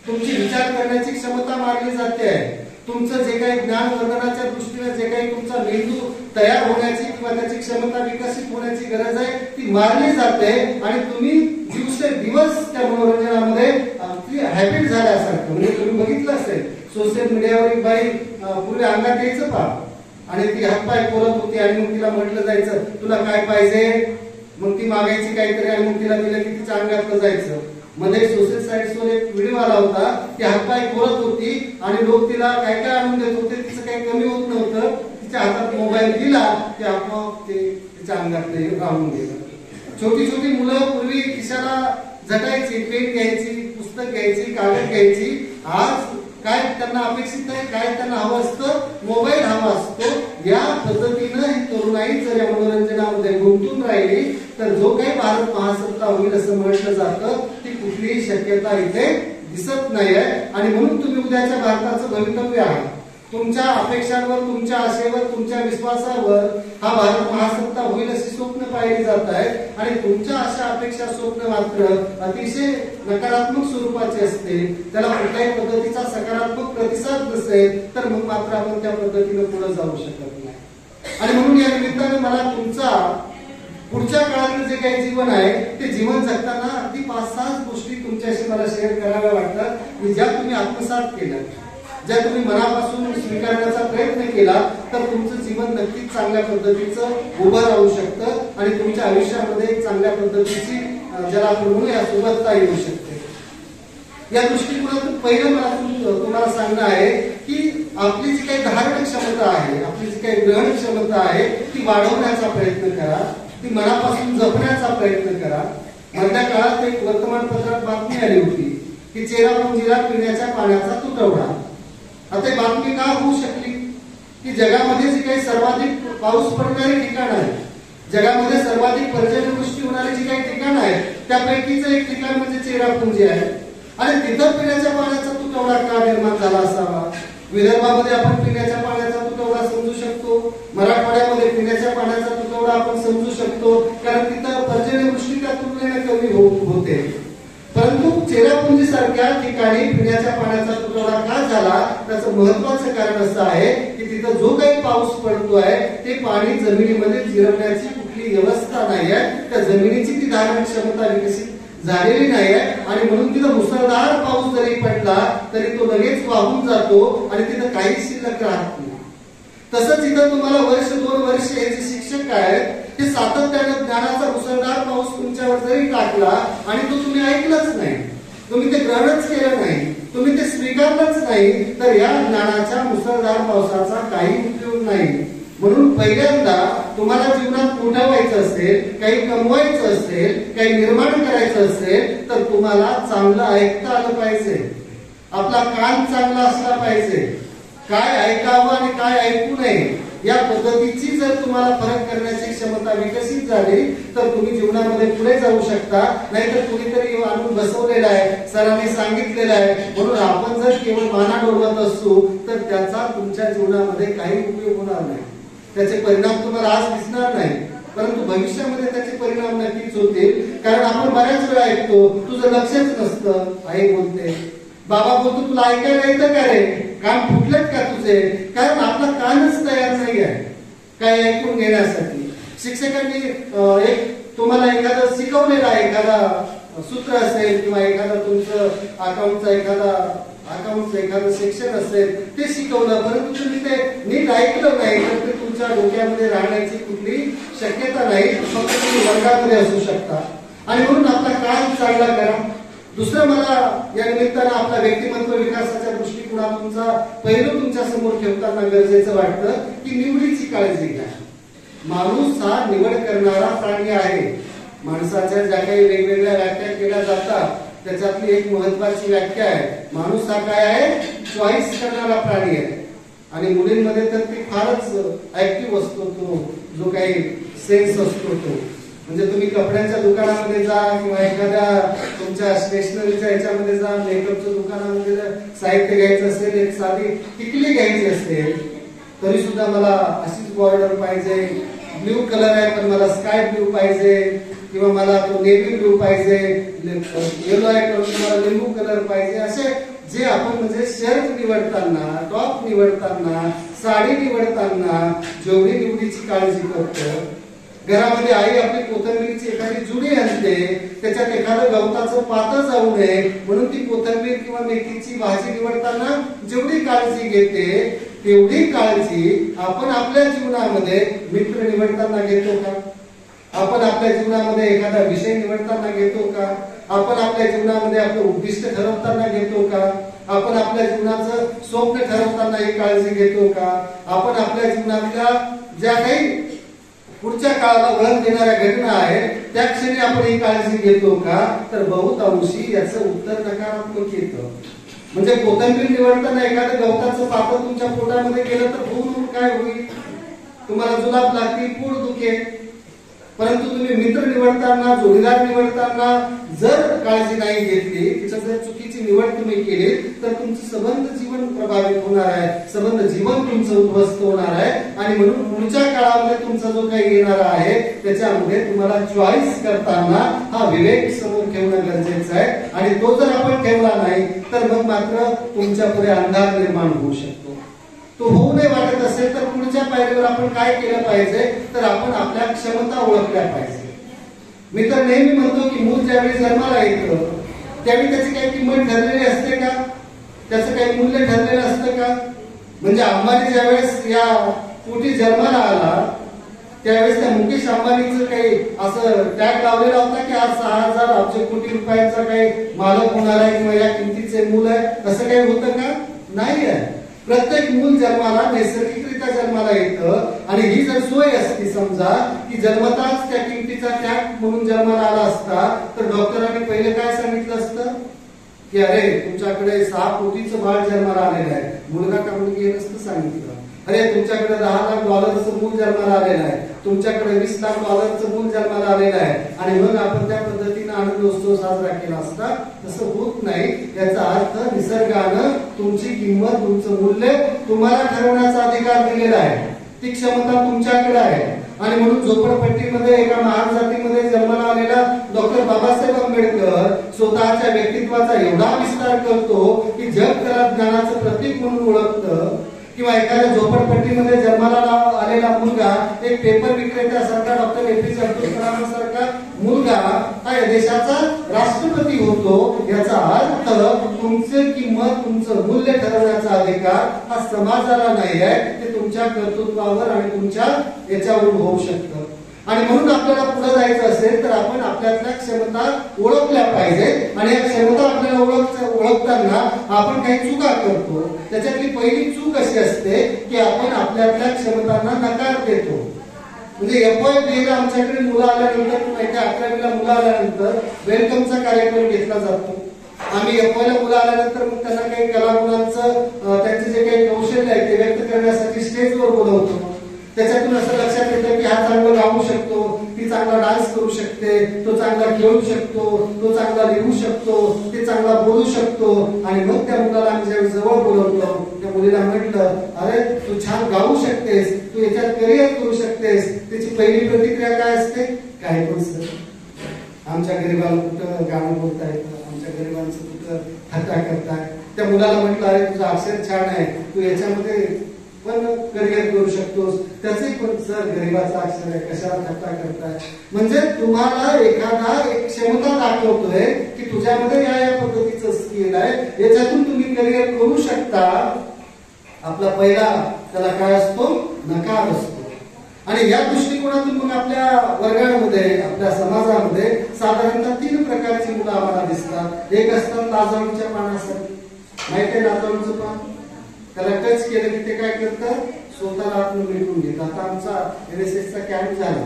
तुमची विचार करण्याची क्षमता मारली जाते आहे, तुमचं जे काही ज्ञान वर्धनाच्या दृष्टीने जे काही तुमचा मेंदू तयार होण्याची किंवा त्याची क्षमता विकसित होण्याची गरज आहे ती मारली जाते. आणि तुम्ही दिवसेंदिवस त्या मनोरंजनामध्ये हॅबिट झाल्यासारखं. म्हणजे तुम्ही बघितलं असेल सोशल मीडियावर एक बाई पूर्वी अंगात यायचं पा आणि ती हातपाय खोलत होती आणि मग तिला म्हटलं जायचं तुला काय पाहिजे, मग ती मागायची काहीतरी आणि मग तिला दिलं की तिच्या अंगातलं जायचं. मध्ये सोशल साईट्सवर एक व्हिडिओ आला होता, ती हातपाय खोलत होती आणि लोक तिला काय काय आणून देत होते, तिचं काही कमी होत नव्हतं. तिच्या हातात मोबाईल दिला की आपोआप ते तिच्या अंगातले राहून गेलं. छोटी छोटी मुलं पूर्वी खिशाला झटायची, पेन घ्यायची, पुस्तक घ्यायची, कागद घ्यायची. आज काय त्यांना अपेक्षित आहे, काय त्यांना हवं असतं, मोबाईल हवा असतो. या पद्धतीनं ही तरुणाई जर या मनोरंजनामध्ये गुंतून राहिली तर जो काही भारत महासत्ता होईल असं म्हटलं जातं ती कुठलीही शक्यता इथे दिसत नाही आहे. आणि म्हणून तुम्ही उद्याच्या भारताचं भवितव्य आहे. तुमच्या अपेक्षांवर, तुमच्या आशेवर, तुमच्या विश्वासावर हा भारत महासत्ता होईल अशी स्वप्न पाहिली जात आहेत. आणि तुमच्या अशा अपेक्षा स्वप्न मात्र अतिशय नकारात्मक स्वरूपाचे असते, त्याला कुठल्याही पद्धतीचा सकारात्मक प्रतिसाद नसेल तर मग मात्र आपण त्या पद्धतीने पुढे जाऊ शकत नाही. आणि म्हणून या निमित्ताने मला तुमचा पुढच्या काळातलं जे काही जीवन आहे ते जीवन जगताना अगदी 5-6 गोष्टी तुमच्याशी मला शेअर कराव्या वाटतात की ज्या तुम्ही आत्मसात केल्या, ज्या तुम्ही मनापासून स्वीकारण्याचा प्रयत्न केला तर तुमचं जीवन नक्कीच चांगल्या पद्धतीचं उभं राहू शकतं आणि तुमच्या आयुष्यामध्ये एक चांगल्या पद्धतीची ज्याला आपण म्हणूया सुबत्ता येऊ शकते. या दृष्टिकोनातून पहिलं मला तुम्हाला सांगणं आहे की आपली जी काही धारण क्षमता आहे, आपली जी काही ग्रहण क्षमता आहे ती वाढवण्याचा प्रयत्न करा, ती मनापासून जपण्याचा प्रयत्न करा. मधल्या काळात एक वर्तमानपत्रात बातमी आली होती की चेरापुंजीला पिण्याच्या पाण्याचा तुटवडा. आता बातमी का होऊ शकली की जगामध्ये जी काही सर्वाधिक पाऊस पडणारी ठिकाण आहे, जगामध्ये सर्वाधिक पर्जन्यवृष्टी होणारी जी काही ठिकाण आहे त्यापैकीच एक ठिकाण म्हणजे चेरापुंजी आहे. आणि तिथं पिण्याच्या पाण्याचा तुटवडा का निर्माण झाला असावा? विदर्भामध्ये आपण पिण्याच्या पाण्याचा तुटवडा समजू शकतो, मराठवाड्यामध्ये पिण्याच्या पाण्याचा तुटवडा आपण समजू शकतो, कारण तिथं पर्जन्यवृष्टी त्या तुलनेने कमी होते. परंतु चेरापुंजी सारख्या ठिकाणी पिण्याच्या पाण्याचा तुटवडा का झाला त्याचं महत्वाचं कारण असं आहे की तिथं जो काही पाऊस पडतो आहे ते पाणी जमिनीमध्ये जिरवण्याची ती व्यवस्था नाही आहे, त्या जमिनीची ती धारण क्षमता विकसित झालेली नाही आहे आणि म्हणून तिथं मुसळधार पाऊस जरी पडला तरी तो लगेच वाहून जातो आणि तिथं काही शिल्लक राहत नाही. तसंच इथं तुम्हाला वर्ष 2 वर्ष हे जे शिक्षक आहेत ते सातत्याने ज्ञानाचा मुसळधार पाऊस तुमच्यावर जरी टाकला आणि तो तुम्ही ऐकलंच नाही, तुम्ही ते ग्रहणच केलं नाही, तुम्ही ते स्वीकारलंच नाही, तर या ज्ञानाच्या मुसळधार पावसाचा काही उपयोग नाही. म्हणून पहिल्यांदा तुम्हाला जीवनात मोठं व्हायचं असेल, काही कमवायचं असेल, काही निर्माण करायचं असेल तर तुम्हाला चांगलं ऐकता आलं पाहिजे. आपला कान चांगला असला पाहिजे. काय ऐकावं आणि काय ऐकू नये या पद्धतीची जर तुम्हाला फरक करण्याची क्षमता विकसित झाली तर तुम्ही जीवनामध्ये पुढे जाऊ शकता. नाहीतर कुणीतरी आणून बसवलेला आहे, सरांनी सांगितलेलं आहे म्हणून आपण जर केवळ माना डोलवत असू तर त्याचा तुमच्या जीवनामध्ये काही उपयोग होणार नाही. त्याचे परिणाम तुम्हाला आज दिसणार नाही, परंतु भविष्यामध्ये त्याचे परिणाम नक्कीच होतील. कारण आपण बऱ्याच वेळा ऐकतो तुझं लक्षच नसतं, आई बोलते, बाबा बोलतो तुला ऐकायला येतं का रे, कान फुटलेत का तुझे, कारण आपला कानच तयार नाही आहे काय ऐकून घेण्यासाठी. शिक्षकांनी एक तुम्हाला एखादं शिकवलेलं आहे, एखादा सूत्र असेल किंवा एखादा तुमचं अकाउंटचं एखादं सेक्शन असेल ते शिकवलं, परंतु तुम्ही ते नीट ऐकलं नाही तर ते तुमच्या डोक्यामध्ये राहण्याची कुठली शक्यता नाही. फक्त तुम्ही वर्गामध्ये असू शकता. आणि म्हणून आपला कान चांगला करा. दुसरं मला या निमित्तानं आपला व्यक्तिमत्व विकासाच्या दृष्टिकोनातूनचा पैलू तुमच्या समोर ठेवताना गरजेचं वाटतं की निवडीची काळजी घ्या. माणूस हा निवड करणारा प्राणी आहे. माणसाच्या ज्या काही वेगवेगळ्या व्याख्या केल्या जातात त्याच्यातली एक महत्वाची व्याख्या आहे, माणूस हा काय आहे, चॉईस करणारा प्राणी आहे. आणि मुलींमध्ये तर ती फारच ऍक्टिव्ह असतो, तो जो काही सेन्स असतो तो. म्हणजे तुम्ही कपड्यांच्या दुकानामध्ये जा किंवा एखाद्या तुमच्या स्टेशनरीच्या याच्यामध्ये जा, मेकअपच्या दुकानामध्ये साहित्य घ्यायचं असेल, एक साधी टिकली घ्यायची असेल तरी सुद्धा मला अशीच बॉर्डर पाहिजे, ब्ल्यू कलर आहे पण मला स्काय ब्ल्यू पाहिजे, किंवा मला तो नेव्ही ब्ल्यू पाहिजे, येलो आहे तर मला लिंबू कलर पाहिजे. असे जे आपण म्हणजे शर्ट निवडताना, टॉप निवडताना, साडी निवडताना जेवढी निवडीची काळजी करतो, घरामध्ये आई आपली कोथिंबीरची एखादी जुडी आणते, त्याच्यात एखादं गवताचं पातं जाऊ नये म्हणून ती कोथिंबीर किंवा मेथीची भाजी निवडताना जेवढी काळजी घेते तेवढी काळजी आपण आपल्या जीवनामध्ये मित्र निवडताना घेतो का? आपण आपल्या जीवनामध्ये एखादा विषय निवडताना घेतो का? आपण आपल्या जीवनामध्ये आपलं उद्दिष्ट ठरवताना घेतो का? आपण आपल्या जीवनाचं स्वप्न ठरवताना ही काळजी घेतो का? आपण आपल्या जीवनातल्या ज्या काही पुढच्या काळाला वळण देणाऱ्या घटना आहेत त्या क्षणी आपण ही काळजी घेतो का? तर बहुतांशी याचं उत्तर नकारात्मक येतं. म्हणजे कोथिंबीर निवडताना एखादं गवताचं पातं तुमच्या पोटामध्ये गेलं तर होऊन काय होईल? तुम्हाला जुलाब लागतील, पोट दुखेल. परंतु तुम्ही मित्र निवडताना, जोडीदार निवडताना जर काळजी नाही घेतली, तिचं जर चुकीची निवड तुम्ही केली तर तुमचं संबंध जीवन प्रभावित होणार आहे, संबंध जीवन तुमचं उद्ध्वस्त होणार आहे. आणि म्हणून पुढच्या काळामध्ये तुमचा जो काही येणार आहे त्याच्यामध्ये तुम्हाला चॉईस करताना हा विवेक समोर ठेवणं गरजेचं आहे. आणि तो जर आपण ठेवला नाही तर मग मात्र तुमच्या पुढे अंधार निर्माण होऊ शकतो. तो होऊ नये वाटत असेल तर पुढच्या पायरीवर आपण काय केलं पाहिजे, तर आपण आपल्या क्षमता ओळखल्या पाहिजे. मी तर नेहमी म्हणतो की मूल ज्यावेळी जन्माला येतं त्यावेळी त्याची काही किंमत ठरलेली असते का? त्याचं काही मूल्य ठरलेलं असतं का? म्हणजे अंबानी ज्यावेळेस या पोटी जन्माला आला त्यावेळेस त्या मुकेश अंबानीचं काही असं टॅग लावलेला होता की आज 6,000 अब्ज कोटी रुपयांचा काही मालक होणार आहे किंवा या किमतीचे मूल आहे, असं काही होतं का? नाही आहे. प्रत्येक मूल जन्माला नैसर्गिकरित्या जन्माला येतं. आणि ही जर सोय असती समजा की जन्मताच त्या किमतीचा टॅग म्हणून जन्माला आला असता तर डॉक्टरांनी पहिले काय सांगितलं असतं की अरे तुमच्याकडे 6 कोटीचं बाळ जन्माला आलेलं आहे, मुलगा का मुलगी हे नसतं सांगितलं. अरे तुमच्याकडे $10,00,000 मूल जन्माला आलेलं आहे, तुमच्याकडे $20,00,000 मूल जन्माला आलेलं आहे. आणि मग आपण त्या पद्धतीने आनंदोत्सव साजरा केला असता. तसं होत नाही. याचा अर्थ निसर्गानं तुमची किंमत, तुमचं मूल्य तुम्हाला ठरवण्याचा अधिकार दिलेला आहे. ती क्षमता तुमच्याकडे आहे. आणि म्हणून झोपडपट्टीमध्ये एका महान जातीमध्ये जन्माला आलेला डॉक्टर बाबासाहेब आंबेडकर स्वतःच्या व्यक्तित्वाचा एवढा विस्तार करतो की जग त्याला ज्ञानाचं प्रतीक म्हणून ओळखतं किंवा एखाद्या झोपडपट्टीमध्ये जन्माला आलेला मुलगा एक पेपर विक्रेत्यासारखा डॉक्टर एपीजे अब्दुल कलामांसारखा मुलगा हा या देशाचा राष्ट्रपती होतो, याचा अर्थ तुमचे किंमत तुमचं मूल्य ठरवण्याचा अधिकार हा समाजाला नाही आहे, ते तुमच्या कर्तृत्वावर आणि तुमच्या याच्यावरून होऊ शकतं. आणि म्हणून आपल्याला पुढे जायचं असेल तर आपण आपल्यातल्या क्षमता ओळखल्या पाहिजे. आणि या क्षमता आपल्याला ओळखताना आपण काही चुका करतो. त्याच्यातली पहिली चूक अशी असते की आपण आपल्यातल्या क्षमतांना नकार देतो. म्हणजे एफवाय आमच्याकडे मुलं आल्यानंतर किंवा एका 11वीला मुलं आल्यानंतर वेलकमचा कार्यक्रम घेतला जातो. आम्ही एफवायला मुलं आल्यानंतर मग त्यांना काही कलागुणांचं त्यांचे जे काही कौशल्य आहे ते व्यक्त करण्यासाठी स्टेजवर बोलवतो. त्याच्यातून असं लक्षात येतं की हा चांगला गाऊ शकतो, ती चांगला डान्स करू शकते, तो चांगला खेळू शकतो, तो चांगला लिहू शकतो, ते चांगला बोलू शकतो. आणि मग त्या मुलाला आम्ही ज्यावेळी जवळ बोलवतो, त्या मुलीला म्हटलं, अरे तू छान गाऊ शकतेस, तू याच्यात करिअर करू शकतेस. त्याची पहिली प्रतिक्रिया काय असते? काय पण सर, आमच्या गरीबाला कुठं गाणं बोलता येतं, आमच्या गरीबांचं कुठं थट्टा करताय. त्या मुलाला म्हटलं, अरे तुझं अक्षर छान आहे, तू याच्यामध्ये पण करिअर करू शकतोस. त्याचे पण सर गरीबाचा अक्षर आहे, कशाला थट्टा करताय. म्हणजे तुम्हाला एखादा एक क्षमता दाखवतोय की तुझ्यामध्ये या पद्धतीचं स्किल आहे, याच्यातून तुम्ही करिअर करू शकता. आपला पहिला त्याला काय असतो? नकार असतो. आणि या दृष्टिकोनातून मग आपल्या वर्गामध्ये आपल्या समाजामध्ये साधारणतः 3 प्रकारची मुलं आम्हाला दिसतात. एक असतात लाजाळूच्या पानासारखी. माहिती आहे लाजाळूचं पान? त्याला टच केलं की ते काय करतं? स्वतःला आतून मिटून घेत. आता आमचा NSSचा कॅम्प झाला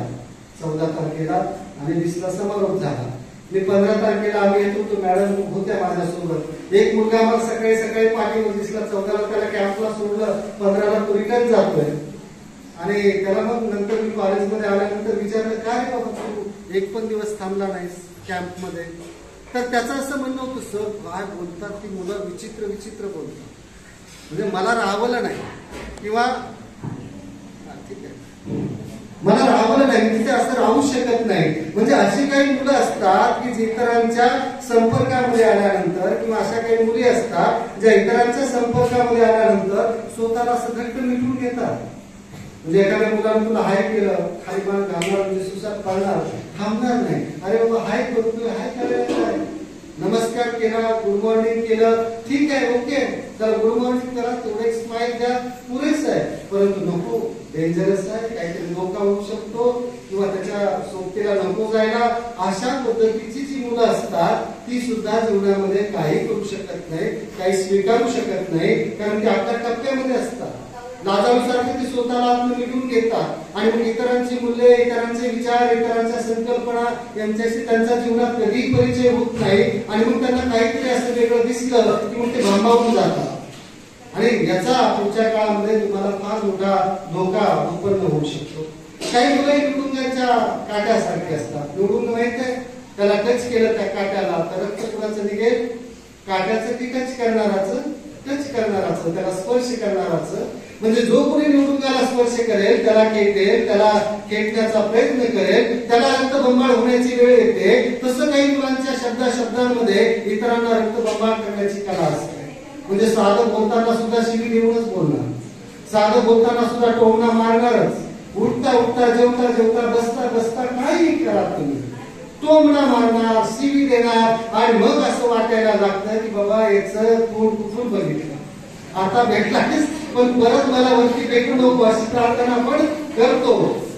14 तारखेला आणि 20ला समारोप झाला. मी 15 तारखेला आम्ही येत होतो, मॅडम होत्या माझ्यासोबत. एक मुलगा आम्हाला सकाळी सकाळी पाठीवर दिसला. 14ला त्याला कॅम्पला सोडलं, 15ला तो रिटर्न जातोय. आणि त्याला मग नंतर मी कॉलेजमध्ये आल्यानंतर विचारलं, काय बाबा तू एक पण दिवस थांबला नाहीस कॅम्पमध्ये? तर त्याचं असं म्हणणं होतं, सर काय बोलतात ती मुलं, विचित्र विचित्र बोलतात. म्हणजे मला राहावलं नाही किंवा ठीक आहे मला राहावलं नाही, तिथे असं राहू शकत नाही. म्हणजे अशी काही मुलं असतात की इतरांच्या संपर्कामध्ये आल्यानंतर किंवा अशा काही मुली असतात ज्या इतरांच्या संपर्कामध्ये आल्यानंतर स्वतःला असं घट्ट मिटून घेतात. म्हणजे एखाद्या मुलाने तुला हाय केलं, खाली मान घालणार म्हणजे सुसाट पाळणार, थांबणार नाही. अरे बाबा हाय करतोय, हाय करायचं आहे, नमस्कार केला, गुड मॉर्निंग केलं, ठीक आहे, ओके, तर गुड मॉर्निंग करा, तेवढे स्माइल द्या, पुरेस आहे. परंतु नको, डेंजरस आहे, काहीतरी धोका होऊ शकतो किंवा त्याच्या सोबतीला नको जायला. अशा पद्धतीची जी मुलं असतात ती सुद्धा जीवनामध्ये काही करू शकत नाही, काही स्वीकारू शकत नाही, कारण ते आपल्या टप्प्यामध्ये असतात. लाजाळूसारखे ते स्वतःला आतून मिटून घेतात आणि मग इतरांची मूल्य, इतरांचे विचार, इतरांच्या संकल्पना यांच्याशी त्यांच्या जीवनात कधीही परिचय होत नाही. आणि मग त्यांना काहीतरी असं वेगळं दिसलं की मग ते भांबावून जातात. आणि याचा पुढच्या काळामध्ये तुम्हाला फार मोठा धोका उत्पन्न होऊ शकतो. काही मुलं निवडुंगाच्या काट्यासारखे असतात. निवडुंग माहित आहे, त्याला टच केलं त्या काट्याला तर रक्त कुणाचं निघेल? काट्याचं की टच करणाराचं? टच कराराचं, त्याला स्पर्श करणाराचं. म्हणजे जो कोणी निवडुंगाला स्पर्श करेल त्याला खेटेल, त्याला खेटण्याचा प्रयत्न करेल, त्याला रक्तबंबाळ होण्याची वेळ येते. तसं काही मुलांच्या शब्दांमध्ये इतरांना रक्तबंबाळ करण्याची कला असते. म्हणजे साधं बोलताना सुद्धा शिवी देऊनच बोलणार, साधं बोलताना सुद्धा टोमणा मारणारच. उठता उठता, जेवता जेवता, बसता बसता काही करा तुम्ही, टोमणा मारणार, शिवी देणार. आणि मग असं वाटायला लागतं की बाबा याचं तोंड कुठून बघितलं, आता भेटलाच पण परत मला वरती भेटू नको अशी प्रार्थना आपण करतो.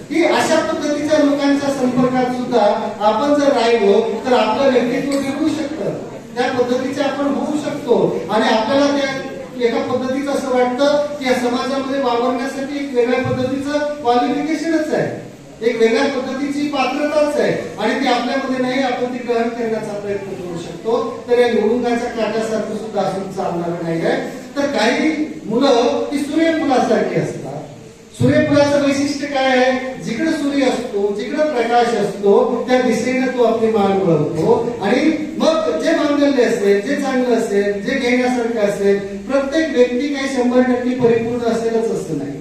की अशा पद्धतीच्या लोकांच्या संपर्कात सुद्धा आपण जर राहिलो तर आपलं व्यक्तित्व बिघडू शकतं, त्या पद्धतीचे आपण होऊ शकतो. आणि आपल्याला त्या एका पद्धतीचं असं वाटतं की या समाजामध्ये वावरण्यासाठी एक वेगळ्या पद्धतीचं क्वालिफिकेशनच आहे, एक वेगळ्या पद्धतीची पात्रताच आहे आणि ती आपल्यामध्ये नाही, आपण ती ग्रहण करण्याचा प्रयत्न करू शकतो. तर या निवडुंगाच्या काट्यासारखं सुद्धा असून चालणार नाही आहे. तर काही मुलं ती सूर्यफुलासारखी असतात. सूर्यफुलाचं वैशिष्ट्य काय आहे? जिकडे सूर्य असतो, जिकडे प्रकाश असतो त्या दिशेने तो आपली मान वळवतो. आणि मग जे मांगल्य असेल, जे चांगलं असेल, जे घेण्यासारखं असेल, प्रत्येक व्यक्ती काही 100% परिपूर्ण असेलच असं नाही,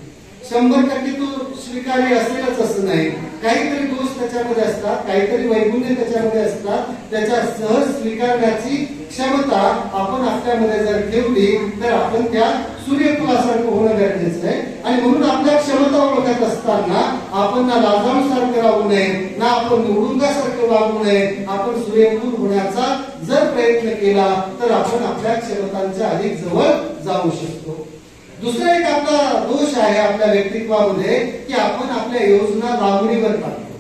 100% तो स्वीकार्य असेलच असं नाही. काहीतरी दोष त्याच्यामध्ये असतात, काहीतरी वैगुण्य त्याच्यामध्ये असतात. त्याच्या सहज स्वीकारण्याची क्षमता आपण आपल्यामध्ये जर ठेवली तर आपण त्या सूर्यफुलासारखं होणं गरजेचं आहे. आणि म्हणून आपल्या क्षमता ओळखत असताना आपण ना लाजाळूसारखं राहू नये, ना आपण निवडुंगासारखं वागू नये. आपण सूर्यफूल होण्याचा जर प्रयत्न केला तर आपण आपल्या क्षमतांच्या अधिक जवळ जाऊ शकतो. दुसरा एक आपला दोष आहे आपल्या व्यक्तित्वामध्ये की आपण आपल्या योजना लांबणीवर टाकतो.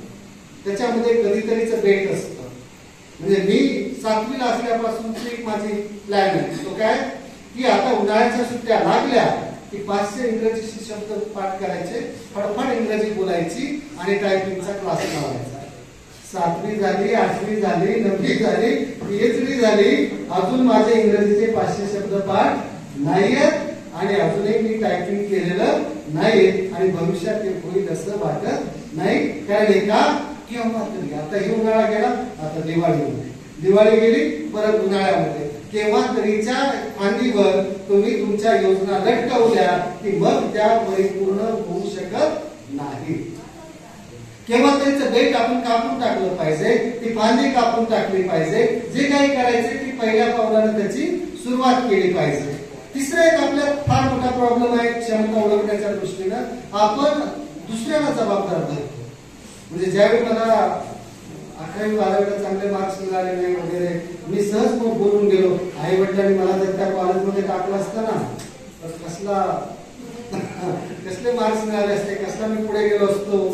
त्याच्यामध्ये कधीतरीच बेट असतं. म्हणजे मी 7वीला असल्यापासूनची एक माझी प्लॅन आहे. तो काय की आता उन्हाळ्याच्या सुट्ट्या लागल्या की 500 इंग्रजी शब्द पाठ करायचे, फडफड इंग्रजी बोलायची आणि टायपिंगचा क्लास लावायचा. 7वी झाली, 8वी झाली, 9वी झाली, PhD झाली, अजून माझे इंग्रजीचे 500 शब्द पाठ नाहीयेत आणि अजूनही मी टायपिंग केलेलं नाही आणि भविष्यात ते होईल असं वाटत नाही. कारण एका केव्हा तरी आता ही उन्हाळा गेला, आता दिवाळी गेली, परत उन्हाळ्यामध्ये केव्हा तरीच्या फांदीवर तुम्ही तुमच्या योजना लटकवल्या की मग त्या परिपूर्ण होऊ शकत नाही. केव्हा तरीचं बेट आपण कापून टाकलं पाहिजे, ती फांदी कापून टाकली पाहिजे. जे काही करायचे ती पहिल्या पावलानं त्याची सुरुवात केली पाहिजे. तिसरा एक आपल्या फार मोठा प्रॉब्लेम आहे क्षमता ओळखण्याच्या दृष्टीनं, आपण दुसऱ्याला जबाबदार धरतो. म्हणजे ज्यावेळी मला 11वी 12वीला चांगले मार्क्स मिळाले नाही वगैरे, मी सहज बोलून गेलो. आई वडिलांनी मला जर त्या कॉलेजमध्ये टाकलं असतं ना तर कसले मार्क्स मिळाले असते, कसला मी पुढे गेलो असतो.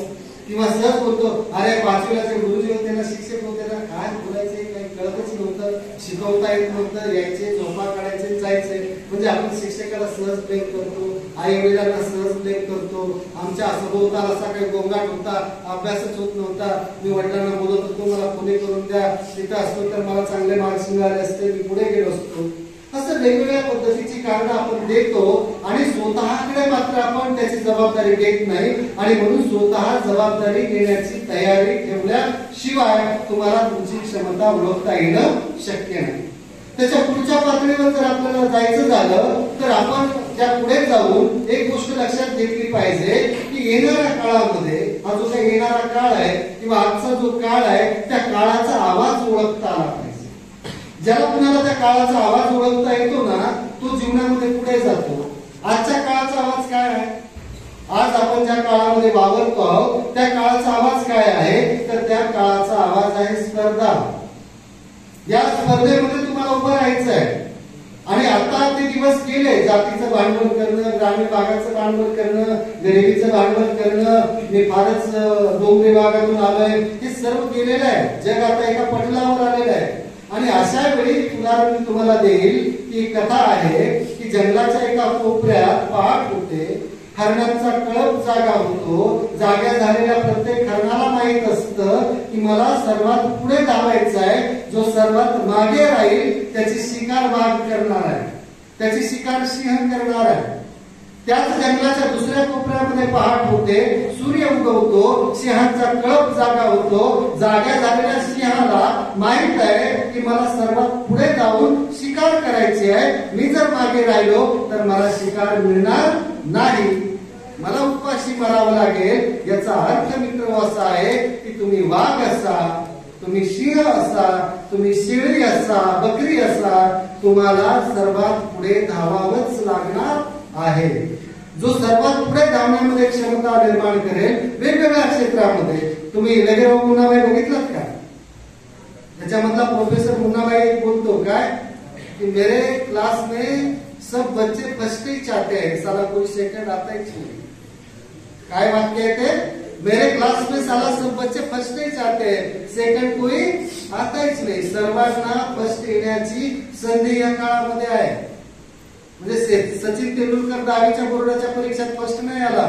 किंवा सहज बोलतो, अरे 5वीला जे गुरुजी होते ना, शिक्षक होते ना, काय बोलायचे काही कळतच नव्हतं, शिकवता येत नव्हतं, यायचे झोपा काढायचे जायचे. म्हणजे आपण शिक्षकाला सहज ब्लेम करतो, आई वडिलांना सहज ब्लेम करतो. आमच्या सभोवताल असा काही गोंगाट होता, अभ्यासच होत नव्हता. मी वडिलांना बोलत होतो मला पुणे करून द्या, तिथं असतो तर मला चांगले मार्क्स मिळाले असते, मी पुढे गेलो असतो. असं वेगवेगळ्या पद्धतीची कारणं आपण देतो आणि स्वतःकडे मात्र आपण त्याची जबाबदारी देत नाही. आणि म्हणून स्वतः जबाबदारी घेण्याची तयारी ठेवल्याशिवाय तुम्हाला तुमची क्षमता ओळखता येणं शक्य नाही. त्याच्या पुढच्या पातळीवर जर आपल्याला जायचं झालं तर आपण त्या पुढे जाऊन एक गोष्ट लक्षात घेतली पाहिजे की येणाऱ्या काळामध्ये हा जो काही येणारा काळ आहे किंवा आजचा जो काळ आहे त्या काळाचा आवाज ओळखता आला पाहिजे. ज्याला कुणाला त्या काळाचा आवाज ओळखता येतो ना तो जीवनामध्ये पुढे जातो. आजच्या काळाचा आवाज काय आहे? आज आपण ज्या काळामध्ये वावरतो आहोत त्या काळाचा आवाज काय आहे? तर त्या काळाचा आवाज आहे स्पर्धा. या स्पर्धेमध्ये तुम्हाला उभं राहायचं आहे. आणि आता ते दिवस गेले, जातीचं भांडवल करणं, ग्रामीण भागाचं भांडवल करणं, गरिबीचं भांडवल करणं, मी फारच डोंगरी भागातून आलोय, हे सर्व गेलेलं आहे. जग आता एका पटलावर आलेलं आहे. आणि अशा वेळी उदाहरण मी तुम्हाला देईल की कथा आहे की जंगलाच्या एका कोपऱ्यात पहाट होते, हरणांचा कळप जागा होतो. जाग्या झालेल्या प्रत्येक हरणाला माहित असतं की मला सर्वात पुढे धावायचं आहे. जो सर्वात मागे राहील त्याची शिकार वाघ करणार आहे, त्याची शिकार सिंह करणार आहे. त्याच जंगलाच्या दुसऱ्या कोपऱ्यामध्ये पहाट होते, सूर्य उगवतो, सिंहाचा कळप जागा होतो. जाग्या झालेल्या सिंहाला माहित आहे की मला सर्वात पुढे जाऊन शिकार करायची आहे. मी जर मागे राहिलो तर मला शिकार मिळणार नाही, मला उपाशी मरावं लागेल. याचा अर्थ मित्र असा आहे की तुम्ही वाघ असा, तुम्ही सिंह असा, तुम्ही शेळी असा, बकरी असा, तुम्हाला सर्वात पुढे धावावंच लागणार आहे. जो सर्वात पुढे धावण्यामध्ये क्षमता निर्माण करेल वेगवेगळ्या क्षेत्रामध्ये. तुम्ही लगेराव मुन्नाबाई बघितलात का? त्याच्यामधला प्रोफेसर मुन्नाबाई बोलतो काय की मेरे क्लास में सब बच्चे फर्स्ट ही चाहते हैं, साला कोई सेकंड आता ही नहीं. काय वाक्य आहे ते? मेरे क्लास में साला सब बच्चे फर्स्ट ही चाहते हैं, सेकंड कोई आता हीच नाही. सर्वांना फर्स्ट येण्याची संधी या काळामध्ये आहे. म्हणजे सचिन तेंडुलकर 10वीच्या बोर्डाच्या परीक्षेत फर्स्ट नाही आला,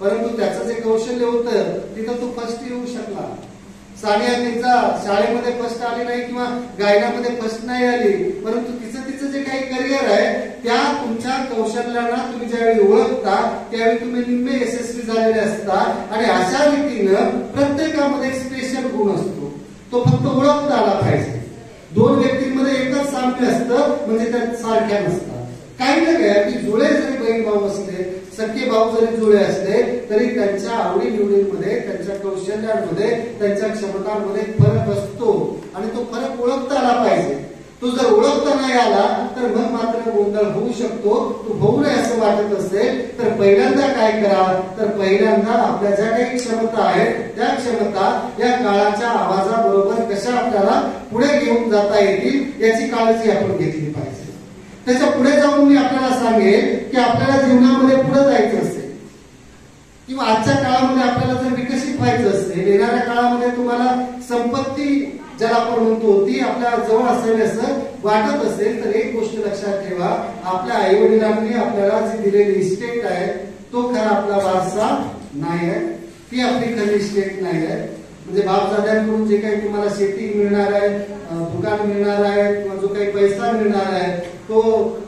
परंतु त्याचं जे कौशल्य होतं तिथं तो फर्स्ट येऊ शकला. सानिया मिर्झा शाळेमध्ये फर्स्ट आली नाही किंवा गायनामध्ये फर्स्ट नाही आली, परंतु तिचं जे काही करिअर आहे त्या तुमच्या कौशल्याला तुम्ही ज्यावेळी ओळखता त्यावेळी तुम्ही निम्मे यशस्वी झालेले असता. आणि अशा रीतीनं प्रत्येकामध्ये स्पेशल गुण असतो, तो फक्त ओळखता आला पाहिजे. दोन व्यक्तींमध्ये एकच साम्य असतं म्हणजे त्या सारख्या नसतात. काही ना काय की जुळे जरी बहीण भाऊ असले, सख्खे भाऊ जरी जुळे असले तरी त्यांच्या आवडीनिवडींमध्ये, त्यांच्या कौशल्यांमध्ये, त्यांच्या क्षमतांमध्ये फरक असतो आणि तो फरक ओळखता आला पाहिजे. तो जर ओळखता नाही आला तर मग मात्र गोंधळ होऊ शकतो. तो होऊ नये असं वाटत असेल तर पहिल्यांदा काय करा, तर पहिल्यांदा आपल्या ज्या काही क्षमता आहेत त्या क्षमता या काळाच्या आवाजाबरोबर कशा आपल्याला पुढे घेऊन जाता येतील याची काळजी आपण घेतली पाहिजे. त्याच्या पुढे जाऊन मी आपल्याला सांगेन की आपल्याला जीवनामध्ये पुढे जायचं असेल किंवा आजच्या काळामध्ये आपल्याला जर विकसित व्हायचं असेल, येणाऱ्या काळामध्ये तुम्हाला संपत्ती ज्याला आपण म्हणतो ती आपल्या जवळ असावी असं वाटत असेल तर एक गोष्ट लक्षात ठेवा, आपल्या आई वडिलांनी आपल्याला जी दिलेली इस्टेट आहे तो खरा आपला वारसा नाही आहे, ती आपली खरी इस्टेट नाही आहे. म्हणजे बापदाद्यांकडून जे काही तुम्हाला शेती मिळणार आहे, दुकान मिळणार आहे किंवा जो काही पैसा मिळणार आहे तो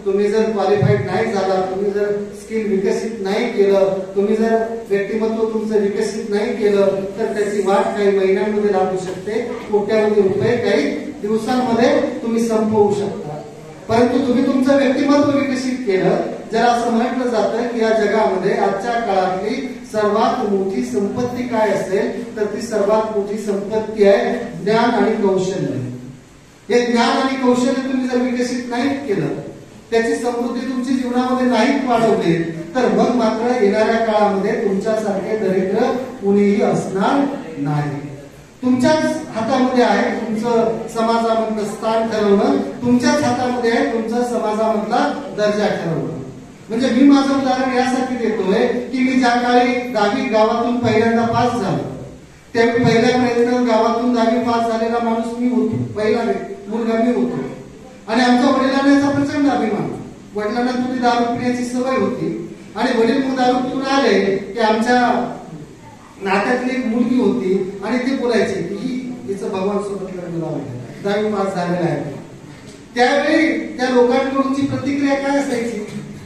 तुम्ही जर क्वालिफाईड नाही झाला, तुम्ही जर स्किल विकसित नाही केलं, तुम्ही जर व्यक्तिमत्व तुमचं विकसित नाही केलं तर त्याची वाट काही महिन्यांमध्ये लागू शकते, कोट्यावधी रुपये काही दिवसांमध्ये तुम्ही संपवू शकता. परंतु तुम्ही तुमचं व्यक्तिमत्व विकसित केलं, जर असं म्हटलं जातं की या जगामध्ये आजच्या काळातली सर्वात मोठी संपत्ती काय असेल तर ती सर्वात मोठी संपत्ती आहे ज्ञान आणि कौशल्य. हे ज्ञान आणि कौशल्य तुम्ही जर विकसित नाही केलं, त्याची समृद्धी तुमच्या जीवनामध्ये नाही वाढवली तर मग मात्र येणाऱ्या काळामध्ये तुमच्यासारखे दरिद्र कुणीही असणार नाही. तुमच्याच हातामध्ये आहे तुमचं समाजामधलं स्थान ठरवणं, तुमच्याच हातामध्ये आहे तुमचा समाजामधला दर्जा ठरवणं. म्हणजे मी माझं उदाहरण यासाठी देतोय की मी ज्या काळी 10वी गावातून पहिल्यांदा पास झालो त्यावेळी पहिल्यापर्यंत गावातून 10वी पास झालेला माणूस मी होतो, पहिला मुलगा मी होतो. आणि आमच्या वडिलांना याचा प्रचंड अभिमान, वडिलांना तुझी दारू पिण्याची सवय होती आणि वडील मग दारू पिऊन आले की आमच्या नात्यातली एक मुलगी होती आणि ते बोलायचे की हिचं भगवान सोबत लग्न लावलं, 10वी पास झालेला आहे. त्यावेळी त्या लोकांकडूनची प्रतिक्रिया काय असायची,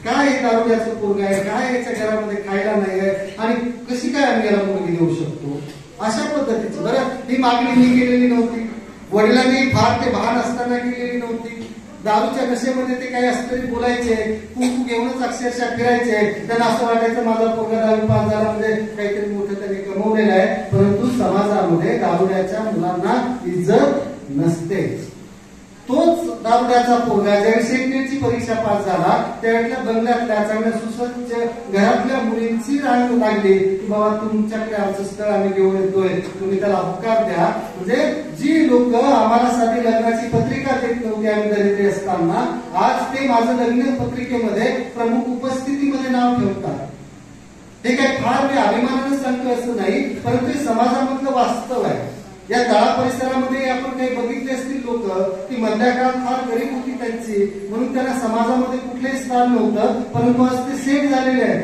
काय हे दारुड्याचं पोरग आहे, काय याच्या घरामध्ये खायला नाही आहे आणि कशी काय आम्ही याला मुलगी देऊ शकतो, अशा पद्धतीची. बरं, ही मागणी मी केलेली नव्हती, वडिलांनी फार ते भान असताना केलेली नव्हती. दारूच्या नशेमध्ये ते काही असतरी बोलायचे, कुंकू घेऊनच अक्षरशः फिरायचे. त्यांना असं वाटायचं माझा पोरगा 10वी पास झाला म्हणजे काहीतरी मोठं त्यांनी कमवलेलं आहे. परंतु समाजामध्ये दारुड्याच्या मुलांना इज्जत नसते. तोच दारुड्याचा पोरगा ज्यावेळी सेंट्रेलची परीक्षा पास झाला त्यावेळेला बंगल्यातल्या चांगल्या सुसज्ज घरातल्या मुलींची रांग लागली की बाबा तुमच्याकडे आमचं स्थळ आम्ही घेऊन येतोय, तुम्ही त्याला होकार द्या. म्हणजे जी लोक आम्हाला साधी लग्नाची पत्रिका देत नव्हती आम्ही दरिद्री असताना, आज ते माझं लग्न पत्रिकेमध्ये प्रमुख उपस्थितीमध्ये नाव ठेवतात. हे काय फार मी अभिमानानं सांगतोय असं नाही, परंतु हे समाजामधलं वास्तव आहे. या तळा परिसरामध्ये आपण काही बघितले असतील लोक की मधल्या काळात फार गरीब होती त्यांची, म्हणून त्यांना समाजामध्ये कुठलेही स्थान नव्हतं, परंतु आज ते सेट झालेले आहेत.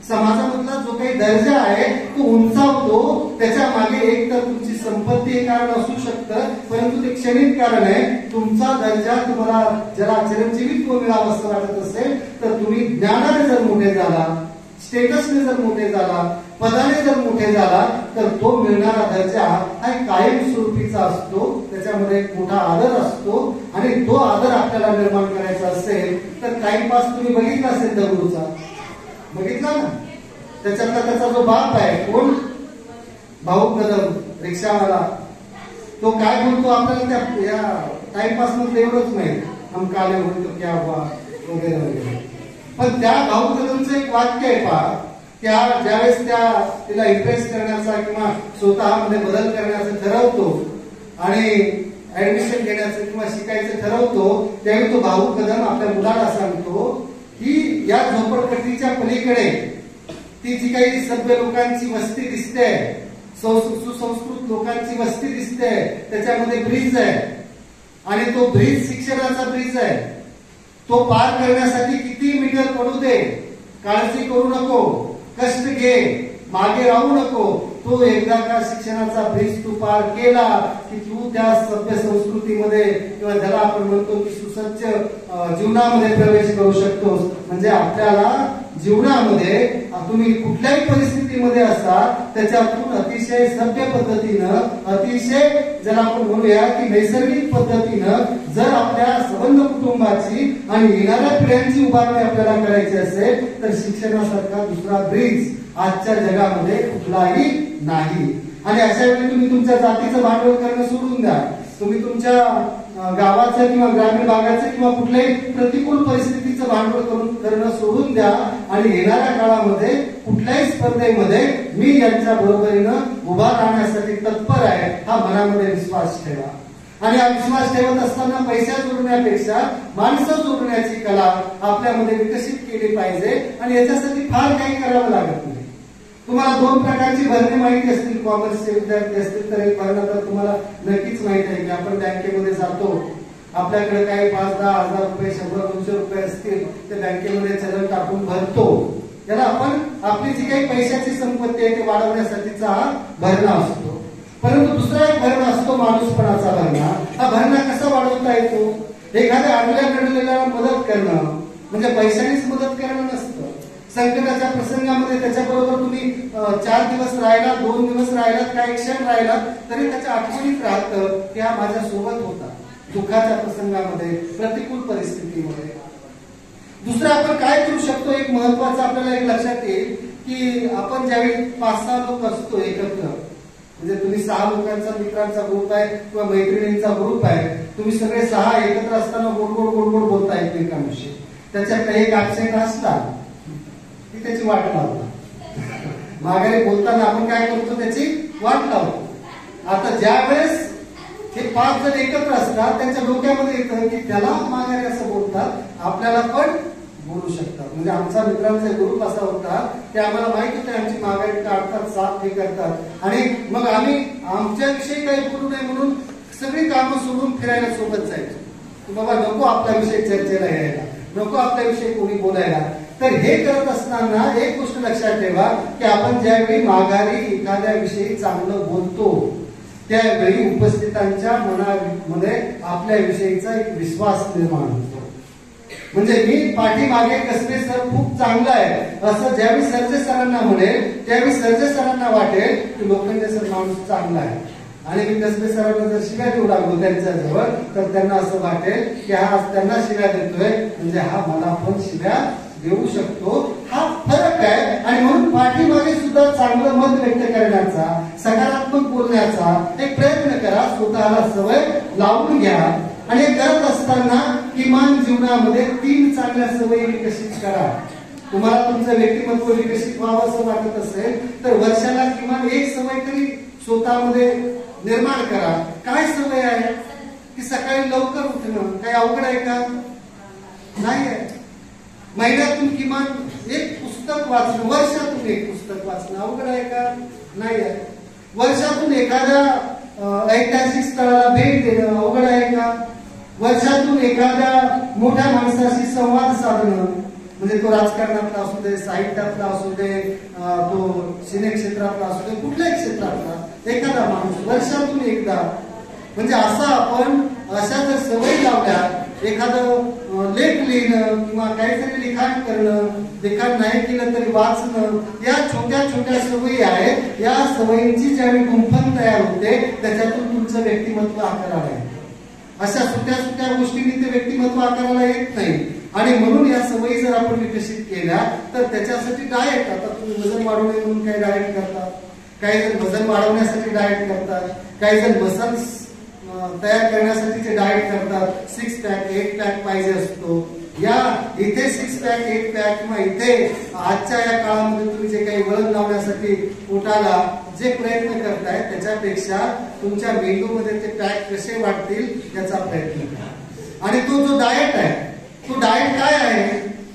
समाजामधला जो काही दर्जा आहे तो उंचावतो, त्याच्या मागे एक तर तुमची संपत्ती हे कारण असू शकतं, परंतु ते क्षणिक कारण आहे. तुमचा दर्जा तुम्हाला ज्याला चिरंजीवित्व मिळावं असं वाटत असेल तर तुम्ही ज्ञानाने जर मोठे झाला, स्टेटसने जर मोठे झाला, पदाने जर मोठे झाला तर तो मिळणारा दर्जा हा कायमस्वरूपीचा असतो, त्याच्यामध्ये एक मोठा आदर असतो. आणि तो आदर आपल्याला निर्माण करायचा असेल तर टाइमपास तुम्ही बघितला असेल दगडूचा, बघितला ना, त्याच्यातला त्याचा जो बाप आहे कोण, भाऊ कदम रिक्षावाला, तो काय बोलतो आपल्याला त्या या टाइमपास मध्ये एवढंच नाही, हम काले हुए तो क्या हुआ वगैरे वगैरे. पण त्या भाऊ कदमचं एक वाक्य आहे पहा, त्या ज्यावेळेस तिला इम्प्रेस करण्याचा किंवा स्वतःमध्ये बदल करण्याचं ठरवतो आणि ऍडमिशन घेण्याचं किंवा शिकायचं ठरवतो, त्यावेळी तो भाऊ कदम आपल्या मुलाला सांगतो की या झोपडपट्टीच्या पलीकडे ती जी काही सभ्य लोकांची वस्ती दिसते, सुसंस्कृत लोकांची वस्ती दिसते, त्याच्यामध्ये ब्रिज आहे आणि तो ब्रिज शिक्षणाचा ब्रिज आहे. तो पार करण्यासाठी किती मीटर पडू दे, काळजी करू नको, कष्ट घे, मागे राहू नको. तो एकदा का शिक्षणाचा ब्रिज तू पार केला की तू त्या सभ्य संस्कृतीमध्ये किंवा ज्याला आपण म्हणतो की सुसज्ज जीवनामध्ये प्रवेश करू शकतोस. म्हणजे आपल्याला जीवनामध्ये तुम्ही कुठल्याही परिस्थितीमध्ये असा त्याच्यातून अतिशय सभ्य पद्धतीनं, अतिशय ज्याला आपण म्हणूया की नैसर्गिक पद्धतीनं जर आपल्या संबंध कुटुंबाची आणि येणाऱ्या पिढ्यांची उभारणी आपल्याला करायची असेल तर शिक्षणासारखा दुसरा ब्रिज आजच्या जगामध्ये कुठलाही नाही. आणि अशा वेळी तुम्ही तुमच्या जातीचं भांडवल करणं सोडून द्या. तुम्ही तुमच्या गावाचं किंवा ग्रामीण भागाचं किंवा कुठल्याही प्रतिकूल परिस्थितीचं भांडवल करणं सोडून द्या आणि येणाऱ्या काळामध्ये कुठल्याही स्पर्धेमध्ये मी यांच्या बरोबरीनं उभा राहण्यासाठी तत्पर आहे हा मनामध्ये विश्वास ठेवा. आणि हा विश्वास ठेवत असताना पैसा जोडण्यापेक्षा माणसं जोडण्याची कला आपल्यामध्ये विकसित केली पाहिजे आणि याच्यासाठी फार काही करावं लागत नाही. तुम्हाला 2 प्रकारची भरणे माहिती असतील, कॉमर्सचे विद्यार्थी असतील तर एक भरणं तर तुम्हाला नक्कीच माहित आहे की आपण बँकेमध्ये जातो, आपल्याकडे काही 5-10 हजार रुपये 100-200 रुपये असतील ते बँकेमध्ये चलन टाकून भरतो. याला आपण आपली जी काही पैशाची संपत्ती आहे ते वाढवण्यासाठीचा हा भरणा असतो. परंतु दुसरा एक भरणा असतो माणूसपणाचा भरणा. हा भरणा कसा वाढवता येतो? एखाद्या आडल्या घडलेल्याला मदत करणं म्हणजे पैशानेच मदत करणं नसतं. संकटाच्या प्रसंगामध्ये त्याच्याबरोबर तुम्ही 4 दिवस राहिला, 2 दिवस राहिलात, काही क्षण राहिलात तरी त्याच्या आठवणीत राहतं की हा माझ्या सोबत होता दुःखाच्या प्रसंगामध्ये, प्रतिकूल परिस्थितीमध्ये. दुसरं आपण काय करू शकतो, एक महत्वाचं आपल्याला एक लक्षात येईल की आपण ज्यावेळी 5-6 लोक असतो एकत्र, म्हणजे तुम्ही 6 लोकांचा मित्रांचा ग्रुप आहे किंवा मैत्रिणींचा ग्रुप आहे, तुम्ही सगळे 6 एकत्र असताना गोड गोड गोड गोड बोलता एकमेकांविषयी. त्याच्यात एक ऍबसेंट असला की त्याची वाट लावतो. माघारी बोलताना आपण काय करतो, त्याची वाट लावतो. आता ज्या वेळेस हे 5 जण एकत्र असतात त्यांच्या डोक्यामध्ये येतं की त्याला माघारी असं बोलतात, आपल्याला पण बोलू शकतात. म्हणजे आमचा मित्रांचा ग्रुप असा होता की आम्हाला माहित होतं आमची माघारी काढतात, साथ हे करतात आणि मग आम्ही आमच्याविषयी काही बोलू नये म्हणून सगळी कामं सोडून फिरायला सोबत जायचो. बाबा नको आपल्याविषयी चर्चेला यायला, नको आपल्याविषयी कोणी बोलायला. तर हे करत असताना एक गोष्ट लक्षात ठेवा की आपण ज्यावेळी माघारी एखाद्या विषयी चांगलं बोलतो त्यावेळी उपस्थितांच्या मनामध्ये आपल्याविषयीचा एक विश्वास निर्माण होतो. म्हणजे मी पाठीमागे कसबे सर खूप चांगला आहे असं ज्यावेळी सर्जे सरांना म्हणेल त्यावेळी सर्जे सरांना वाटेल की लोखंडे सर माणूस चांगला आहे. आणि मी कसबे सरांना जर शिव्या देऊ लागलो त्यांच्या जवळ तर त्यांना असं वाटेल की हा त्यांना शिव्या देतोय म्हणजे हा मला पण शिव्या देऊ शकतो. हा फरक आहे. आणि म्हणून पाठीमागे सुद्धा चांगलं मत व्यक्त करण्याचा, सकारात्मक बोलण्याचा एक प्रयत्न करा. स्वतःला सवय लावून घ्या आणि हे करत असताना किमान जीवनामध्ये 3 चांगल्या सवयी विकसित करा. तुम्हाला तुमचं व्यक्तिमत्व विकसित व्हावं असं वाटत असेल तर वर्षाला किमान 1 सवय तरी स्वतःमध्ये निर्माण करा. काय सवय आहे की सकाळी लवकर उठणं. काही अवघड आहे का? नाही आहे. महिन्यातून किमान 1 पुस्तक वाचणं, वर्षातून 1 पुस्तक वाचणं अवघड आहे का? नाही आहे. वर्षातून एखाद्या ऐतिहासिक स्थळाला भेट देणं अवघड आहे का? वर्षातून एखाद्या मोठ्या माणसाशी संवाद साधणं, म्हणजे तो राजकारणातला असू दे, साहित्यातला असू दे, तो सिने क्षेत्रातला असू दे, कुठल्याही क्षेत्रातला एखादा माणूस वर्षातून एकदा, म्हणजे असं आपण अशा जर सवयी लावल्या, एखादं लेख लिहिणं किंवा काहीतरी लिखाण करणं, लिखाण नाही केलं तरी वाचणं, या छोट्या छोट्या सवयी आहेत. या सवयींची ज्यावेळी गुंफण तयार होते त्याच्यातून तुमचं व्यक्तिमत्व आकाराला येतं. अशा सुट्या सुट्या गोष्टींनी ते व्यक्तिमत्व आकाराला येत नाही. आणि म्हणून या सवयी जर आपण विकसित केल्या तर त्याच्यासाठी डाएट, आता तुम्ही वजन वाढवू नये म्हणून काही डाएट करतात, काही जण वजन वाढवण्यासाठी डाएट करतात, काही जण मसल्स तयार करण्यासाठीचे डाएट करतात. 6 पॅक 8 पॅक पाहिजे असतो. या इथे 6 पॅक 8 पॅक किंवा इथे आजच्या या काळामध्ये तुम्ही जे काही वळण लावण्यासाठी पोटाला जे प्रयत्न करताय त्याच्यापेक्षा तुमच्या मेंदूमध्ये ते पॅक कसे वाढतील याचा प्रयत्न करा. आणि तो जो डाएट आहे तो डाएट काय आहे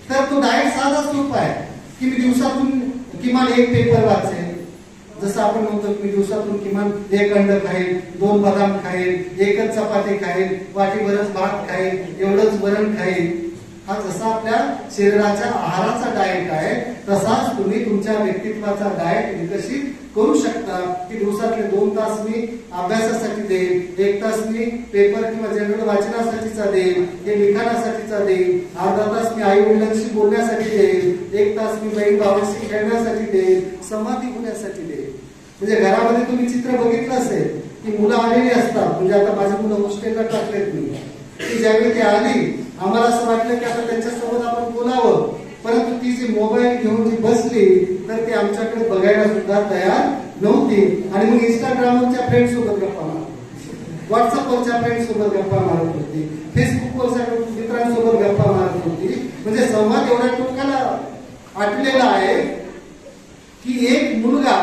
तर तो डाएट साधा सोपा आहे की मी दिवसातून किमान 1 पेपर वाचेल. जसं आपण म्हणतो की दिवसातून किमान 1 अंड खाईल, 2 बदाम खाईल, 1च चपाती खाईल, वाटीभरच भात खाईल, एवढंच वरण खाईल. हा जसा आपल्या शरीराच्या आहाराचा डाएट आहे तसाच तुम्ही तुमच्या व्यक्तित्वाचा डाएट विकसित करू शकता. की दिवसातले 2 तास मी अभ्यासासाठी देईल, 1 तास मी पेपर किंवा जनरल वाचनासाठीचा देईल, हे लिखाणासाठीचा देईल, अर्धा तास मी आई वडिलांशी बोलण्यासाठी देईल, 1 तास मी बहीण भावांशी खेळण्यासाठी देईल, संवादी होण्यासाठी देईल. म्हणजे घरामध्ये तुम्ही चित्र बघितलं असेल की मुलं आलेली असतात. म्हणजे आता माझी मुलं हॉस्टेलला टाकलेत मी, की ज्यावेळी ती आली आम्हाला असं वाटलं की आता त्यांच्यासोबत आपण बोलावं, परंतु ती जी मोबाईल घेऊन जी बसली तर ती आमच्याकडे बघायला सुद्धा तयार नव्हती. आणि मग इंस्टाग्रामवरच्या फ्रेंड सोबत गप्पा मारत होती, व्हॉट्सअपवरच्या फ्रेंड सोबत गप्पा मारत होती, फेसबुकवरच्या मित्रांसोबत गप्पा मारत होती. म्हणजे संवाद एवढ्या टोकाला आटलेला आहे की एक मुलगा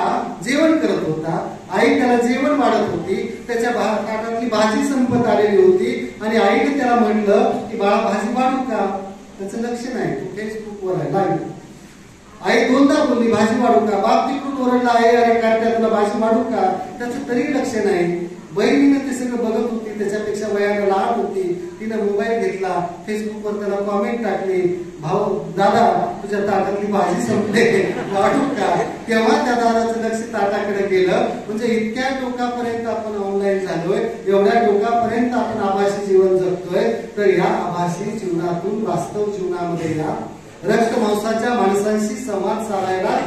जेवण करत होता, आई त्याला जेवण वाढत होती, त्याच्या ताटातली भाजी संपत आलेली होती आणि आईने त्याला म्हणलं की बाळा भाजी वाढू का? त्याचं लक्ष नाही, तो फेसबुकवर आहे लाईव्ह. आई दोनदा बोलली भाजी वाढू का? बाप तिकडून ओरडला आहे, अरे काय तुला भाजी वाढू का? त्याचं तरी लक्ष नाही. बहिणीने ते सगळं बघत होती, त्याच्यापेक्षा वयाने लहान होती, तिनं मोबाईल घेतला, फेसबुकवर त्याला कॉमेंट टाकली, भाऊ दादा तुझ्या ताटातली भाजी संपले वाढू का? तेव्हा त्या दादाचं लक्ष ताटाकडे गेलं. म्हणजे इतक्या टोकापर्यंत आपण ऑनलाईन झालोय, एवढ्या टोकापर्यंत आपण आभासी जीवन जगतोय. तर या आभासी जीवनातून वास्तव जीवनामध्ये या रक्त मांसाच्या माणसांशी संवाद साधायला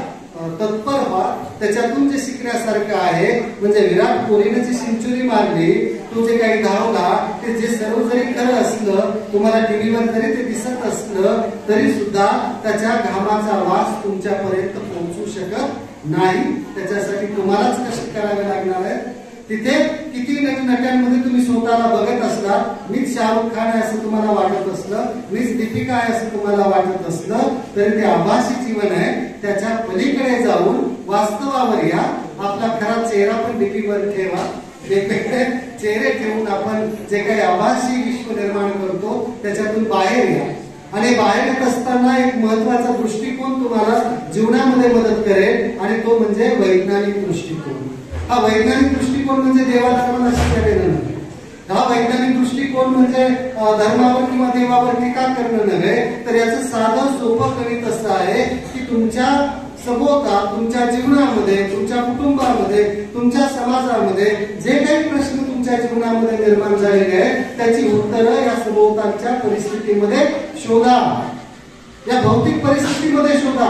तत्पर व्हा. त्याच्यातून जे शिकण्यासारखं आहे, म्हणजे विराट कोहलीने जी सेंचुरी मारली, तो जे काही धावला, ते जे सर्व जरी खरं असलं, तुम्हाला टीव्हीवर जरी ते दिसत असलं तरी सुद्धा त्याच्या घामाचा वास तुमच्यापर्यंत पोहोचू शकत नाही. त्याच्यासाठी तुम्हालाच कष्ट करावे लागणार आहे. तिथे किती नट्यांमध्ये तुम्ही स्वतःला बघत असला, मीच शाहरुख खान आहे असं तुम्हाला वाटत असलं, मीच दीपिका आहे असं तुम्हाला वाटत असलं, तरी ते आभासी जीवन आहे. त्याच्या पलीकडे जाऊन वास्तवावर या. आपला खरा चेहरा पण डीपीवर ठेवा. वेगवेगळे चेहरे ठेवून आपण जे काही आभासी विश्व निर्माण करतो त्याच्यातून बाहेर या. आणि बाहेर येत असताना एक महत्वाचा दृष्टिकोन तुम्हाला जीवनामध्ये मदत करेल, आणि तो म्हणजे वैज्ञानिक दृष्टिकोन. हा वैज्ञानिक दृष्टिकोन म्हणजे देवाधर्माला शिकायला नाही. हा वैज्ञानिक दृष्टिकोन म्हणजे धर्मावर किंवा देवावर टीका करणं नव्हे, तर याचं साधं सोपं गणित असं आहे की तुमच्या सभोवताल, तुमच्या जीवनामध्ये, तुमच्या कुटुंबामध्ये, तुमच्या समाजामध्ये जे काही प्रश्न तुमच्या जीवनामध्ये निर्माण झालेले आहेत त्याची उत्तरं या सभोवतालच्या परिस्थितीमध्ये शोधा. या भौतिक परिस्थितीमध्ये शोधा.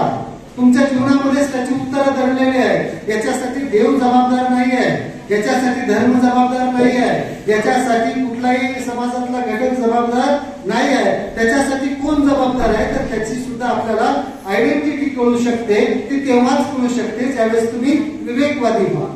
तुमच्या जीवनामध्येच त्याची उत्तरं दडलेली आहेत. याच्यासाठी देव जबाबदार नाही आहे, याच्यासाठी धर्म जबाबदार नाही आहे, याच्यासाठी कुठलाही समाजातला घटक जबाबदार नाही आहे. त्याच्यासाठी कोण जबाबदार आहे, तर त्याची सुद्धा आपल्याला आयडेंटिटी कळू शकते. ती तेव्हाच कळू शकते ज्यावेळेस तुम्ही विवेकवादी व्हा.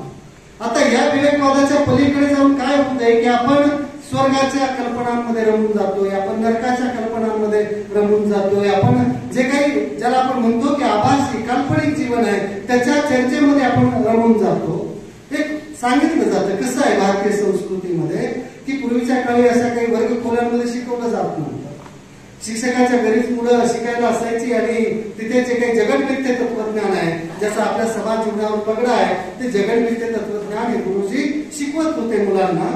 आता या विवेकवादाच्या पलीकडे जाऊन काय होतंय की आपण स्वर्गाच्या कल्पनांमध्ये रमून जातोय, आपण नरकाच्या कल्पनांमध्ये रमून जातोय, आपण जे काही ज्याला आपण म्हणतो की आभासी काल्पनिक जीवन आहे त्याच्या चर्चेमध्ये आपण रमून जातो. एक सांगितलं जातं कसं आहे भारतीय संस्कृतीमध्ये की पूर्वीच्या काळी अशा काही वर्ग खोल्यांमध्ये शिकवलं जात नव्हतं. शिक्षकाच्या घरीच मुलं शिकायला असायची आणि तिथे जे काही जगन्मिथ्य तत्वज्ञान आहे, ज्याचा आपल्या समाज जीवनावर पगडा आहे, ते जगन्मिथ्य तत्वज्ञान हे गुरुजी शिकवत होते मुलांना.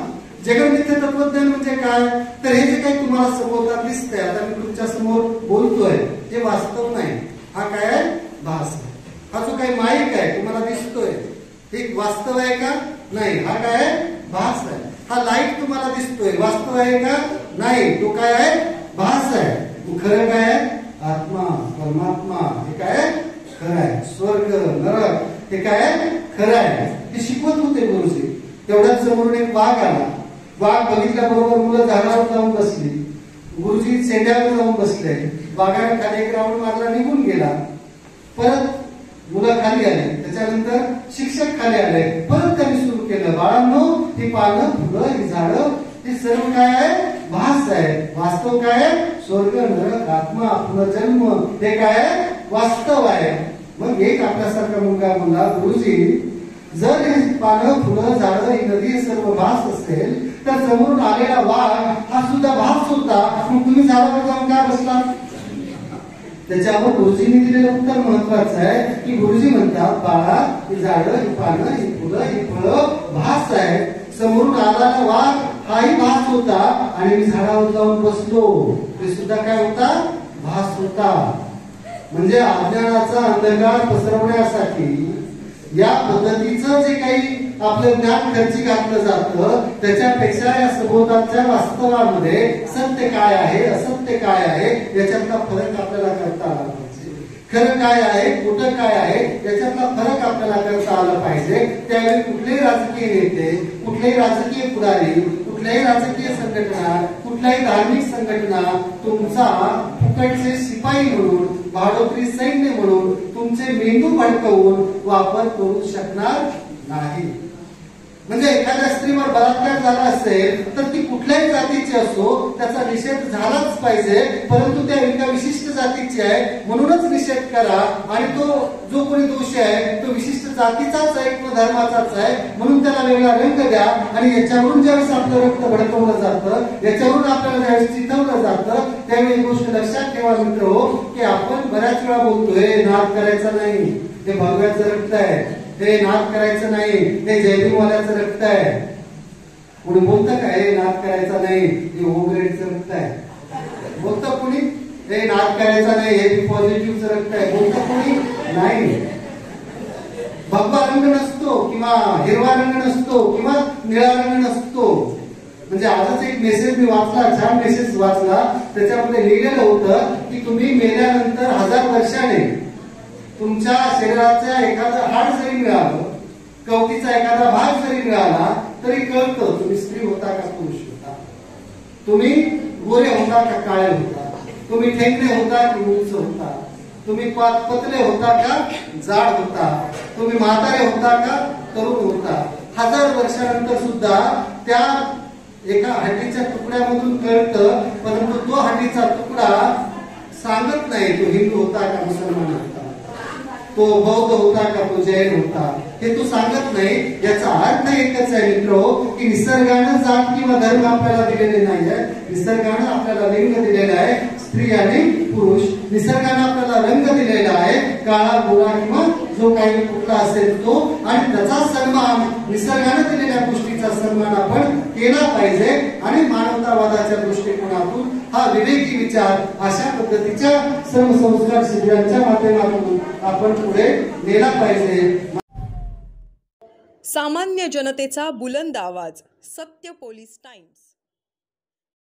जगन्मिथ्य तत्वज्ञान म्हणजे काय, तर हे जे काही तुम्हाला सभोवताल दिसतंय, आता मी तुमच्या समोर बोलतोय, हे वास्तव नाही. हा काय आहे, भास आहे. हा जो काही माईक आहे तुम्हाला दिसतोय, हे वास्तव आहे का, नाही. हा काय आहे, भास आहे. हा लाईट तुम्हाला दिसतोय, वास्तव आहे का, नाही. तो काय आहे, भास आहे. खरं काय आहे, आत्मा परमात्मा हे काय आहे, खरं आहे. स्वर्ग नरक हे काय आहे, खरं आहे. हे शिकवत होते गुरुजी. तेवढ्याच समोरून एक वाघ आला. वाघ बघितल्याबरोबर मुलं झाडावर जाऊन बसली. गुरुजी सेंड्यावर जाऊन बसले. वाघाने खाली एक राऊंड मारला, निघून गेला. परत मुलं खाली आले, त्याच्यानंतर शिक्षक खाली आले. परत त्यांनी सुरू केलं, बाळांनो ही पानं, फुलं, ही झाडं, हे सर्व काय आहे, भास आहे. वास्तव काय आहे, स्वर्ग नरक आत्मा पुनर्जन्म हे काय आहे, वास्तव आहे. मग एक आपल्यासारखा मुलगा म्हणला, गुरुजी जर हे पानं, फुलं, झाडं, ही नदी हे सर्व भास असेल तर समोरून आलेला वाघ हा सुद्धा भास होता, मग तुम्ही झाडावर जाऊन काय बसला. त्याच्यावर गुरुजींनी दिलेलं उत्तर महत्वाचं आहे की गुरुजी म्हणतात, बाळा ही झाडं, ही पानं, ही फुलं, ही फळं भास आहे. समोरून आलेला वाघ हाही भास होता आणि मी झाडावर जाऊन बसलो, ते सुद्धा काय होता, भास होता. म्हणजे अज्ञानाचा अंधकार पसरवण्यासाठी या पद्धतीचं जे काही आपलं ज्ञान खर्ची घातलं जातं त्याच्यापेक्षा या सभोवतालच्या वास्तवामध्ये सत्य काय आहे, असत्य काय आहे याच्यातला फरक आपल्याला करता आला पाहिजे. खरं काय आहे, खोटं काय आहे याच्यातला फरक आपल्याला करता आला पाहिजे. त्यावेळी कुठलेही राजकीय नेते, कुठलेही राजकीय पुढारी, कुठल्याही राजकीय संघटना, कुठल्याही धार्मिक संघटना तुमचा फुकटचे शिपाई म्हणून, भाडोत्री सैन्य म्हणून तुमचे मेंदू भडकवून वापर करू शकणार नाही. म्हणजे एखाद्या स्त्रीवर बलात्कार झाला असेल तर ती कुठल्याही जातीची असो त्याचा निषेध झालाच पाहिजे, परंतु त्या एका विशिष्ट जातीची आहे म्हणूनच निषेध करा. आणि तो जो कोणी दोषी आहे तो विशिष्ट जातीचाच आहे किंवा धर्माचाच आहे म्हणून त्याला वेगळा रंग द्या. आणि याच्यावरून ज्यावेळेस आपलं रक्त भडकवलं जातं, याच्यावरून आपल्याला ज्यावेळेस चिथवलं जातं, त्यावेळी एक गोष्ट लक्षात ठेवा मित्र की आपण बऱ्याच वेळा बोलतोय नाद करायचा नाही, हे भगव्याचं रक्त आहे, हे नाद करायचं नाही, हे जयभीमवाल्याचं रक्त आहे. कोणी बोलतं का हे नाद करायचा नाही, हे ओ ग्रेडचं रक्त आहे? बोलतं कोणी? हे नाद करायचा नाही, हे बी पॉझिटिव्हचं रक्त आहे, बोलतं कोणी? नाही. भगवा रंग नसतो किंवा हिरवा रंग नसतो किंवा निळा रंग नसतो. म्हणजे आजच एक मेसेज मी वाचला, छान मेसेज वाचला, त्याच्यामध्ये लिहिलेलं होतं की तुम्ही मेल्यानंतर 1000 वर्षाने तुमच्या शरीराचं एखादं हाड जरी मिळालं, कवटीचा एखादा भाग जरी मिळाला तरी कळतं तुम्ही स्त्री होता का पुरुष होता, तुम्ही गोरे होता का काळे होता, तुम्ही ठेकले होता की उंच होता, तुम्ही पतले होता का जाड होता, तुम्ही म्हातारे होता का तरुण होता. 1000 वर्षानंतर सुद्धा त्या एका हड्डीच्या तुकड्यामधून कळतं, परंतु तो हड्डीचा तुकडा सांगत नाही तो हिंदू होता का मुसलमान होता, तो बौद्ध होता का तो जैन होता, हे तो सांगत नाही. याचा अर्थ एकच आहे मित्र की निसर्गानं जात किंवा धर्म आपल्याला दिलेले नाही आहे, निसर्गानं आपल्याला लिंग दिलेलं आहे स्त्री आणि पुरुष, निसर्गानं आपल्याला रंग दिलेला आहे काळा गोरा किंवा जो काही कुठला असेल तो, आणि त्याचा सन्मान निसर्गानं दिलेल्या गोष्टीचा सन्मान आपण केला पाहिजे. आणि मानवतावादाच्या दृष्टिकोनातून हा विवेकी विचार अशा पद्धतीच्या श्रमसंस्कार शिबिरांच्या माध्यमातून आपण पुढे नेला पाहिजे.
सामान्य जनतेचा बुलंद आवाज, सत्य पोलीस टाइम्स.